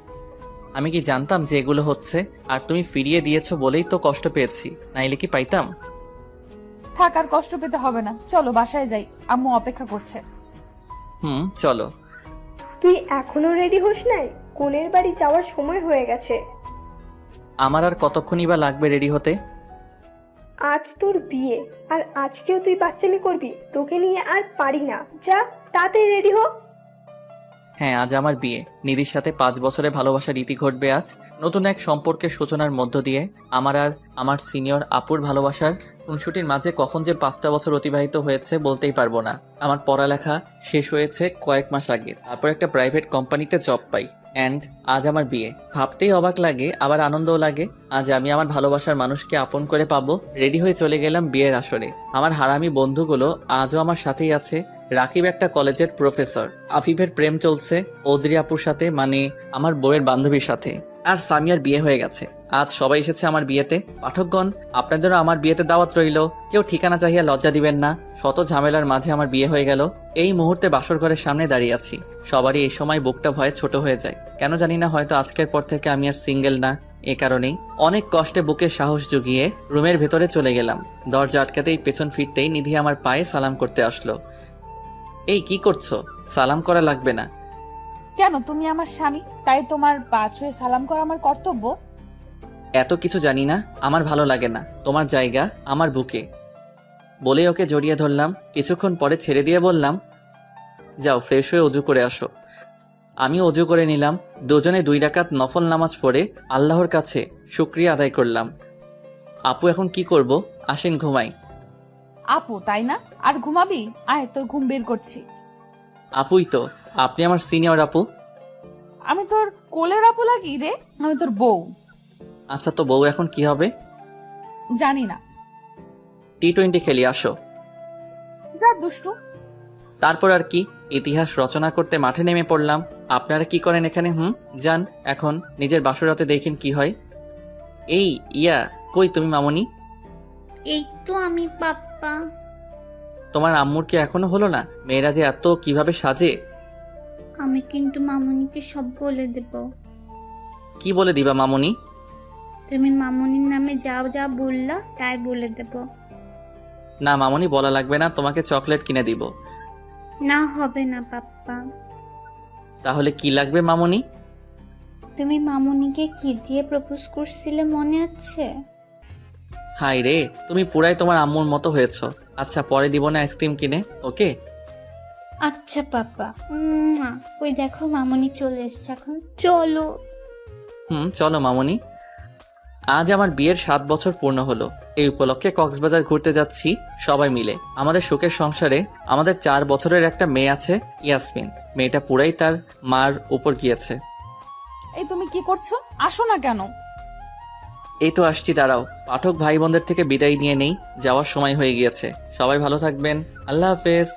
আমি কি জানতাম যে এগুলো হচ্ছে? আর তুমি ফিরিয়ে দিয়েছো বলেই তো কষ্ট পেয়েছি, নাইলে কি পাইতাম? থাক, আর কষ্ট পেতে হবে না। চলো বাসায় যাই, আম্মু অপেক্ষা করছে। চলো। তুই এখনো রেডি হোস নাই? কোনের বাড়ি যাওয়ার সময় হয়ে গেছে। আমার আর কতক্ষণই বা লাগবে রেডি হতে? আজ তোর বিয়ে, আর আজকেও তুই বাচ্চামি করবি? তোকে নিয়ে আর পারি না। যা তাড়াতাড়ি রেডি হ। হ্যাঁ, আজ আমার বিয়ে। নিধির সাথে 5 বছরে ভালোবাসার রীতি ঘটবে আজ। নতুন এক সম্পর্কের সূচনার মধ্য দিয়ে আমার আর আমার সিনিয়র আপুর ভালোবাসার খুনসুটির মাঝে কখন যে 5টা বছর অতিবাহিত হয়েছে বলতেই পারবো না। আমার পড়ালেখা শেষ হয়েছে কয়েক মাস আগে, তারপর একটা প্রাইভেট কোম্পানিতে জব পাই। অ্যান্ড আজ আমার বিয়ে। ভাবতেই অবাক লাগে, আবার আনন্দও লাগে। আজ আমি আমার ভালোবাসার মানুষকে আপন করে পাবো। রেডি হয়ে চলে গেলাম বিয়ের আসরে। আমার হারামি বন্ধুগুলো আজও আমার সাথেই আছে। রাকিব একটা কলেজের প্রফেসর, আফিফের প্রেম চলছে অদ্রি আপুর সাথে, মানে আমার বউয়ের বান্ধবীর সাথে, আর সামিয়ার বিয়ে হয়ে গেছে। আজ সবাই এসেছে আমার বিয়েতে। পাঠকগণ, আপনাদেরও আমার বিয়েতে দাওয়াত রইল। কেউ ঠিকানা চাহিয়া লজ্জা দিবেন না। শত ঝামেলার মাঝে আমার বিয়ে হয়ে গেল। এই মুহূর্তে বাসর ঘরের সামনে দাঁড়িয়ে আছি। সবারই এই সময় বুকটা ভয়ে ছোট হয়ে যায়। কেন জানি না, হয়তো আজকের পর থেকে আমি আর সিঙ্গেল না। এ কারণেই অনেক কষ্টে বুকে সাহস জুগিয়ে রুমের ভেতরে চলে গেলাম। দরজা আটকাতেই পেছন ফিরতেই নিধি আমার পায়ে সালাম করতে আসলো। এই কি করছো? সালাম করা লাগবে না। কেন, তুমি আমার স্বামী, তাই তোমার পা ছুঁয়ে সালাম করা আমার কর্তব্য? এত কিছু জানি না, আমার ভালো লাগে না। তোমার জায়গা আমার বুকে। বলে ওকে জড়িয়ে ধরলাম। কিছুক্ষণ পরে ছেড়ে দিয়ে বললাম, যাও ফ্রেশ হয়ে অজু করে আসো। আমি অজু করে নিলাম। দুজনে 2 রাকাত নফল নামাজ পড়ে আল্লাহর কাছে শুকরিয়া আদায় করলাম। আপু, এখন কি করব? আসেন ঘুমাই। আপু তাই না? আর ঘুমাবি? আয়, তোর ঘুম বের করছি। আপুই তো। আপনি আমার সিনিয়র আপু। আমি তোর কোলের আপু লাগি রে? আমি তোর বউ। আচ্ছা, তো বউ এখন কি হবে? জানি না। T20 খেলি, আসো। যা দুষ্টু। তারপর আর কি, ইতিহাস রচনা করতে মাঠে নেমে পড়লাম। আপনারা কি করেন এখানে? যান এখন নিজের বাসরাতে দেখেন কি হয়। এই ইয়া, কই তুমি মামনি? এই তো আমি পাপ্পা। তোমার আম্মুর কি এখনো হলো না? মেয়েরা যে এত কিভাবে সাজে। আমি কিন্তু মামুনিকে সব বলে দেব। কি বলে দিবা মামনি? তুমি মামুনির নামে যা যা বললা তাই বলে দেব। না মামনি, বলা লাগবে না, তোমাকে চকলেট কিনে দিব। না, হবে না পাপ্পা। তাহলে কি লাগবে মামনি? তুমি মামুনিকে কি দিয়ে প্রপোজ করছিলে মনে আছে? হাই রে, তুমি পুরাই তোমার আম্মুর মতো হয়েছো। আচ্ছা, পরে দিব না আইসক্রিম কিনে, ওকে? আচ্ছা পাপ্পা। ওই দেখো মামুনি চলে এসছে, এখন চলো। চলো মামনি। আজ আমার বিয়ের 7 বছর পূর্ণ হলো। এই উপলক্ষে কক্সবাজার ঘুরতে যাচ্ছি সবাই মিলে। আমাদের সুখের সংসারে আমাদের 4 বছরের একটা মেয়ে আছে, ইয়াসমিন। মেয়েটা পুরাই তার মার উপর গিয়েছে। এই তুমি কি করছো? আসো না কেন? এই তো আসছি, দাঁড়াও। পাঠক ভাই বোনদের থেকে বিদায় নিয়ে নেই, যাওয়ার সময় হয়ে গিয়েছে। সবাই ভালো থাকবেন। আল্লাহ হাফেজ।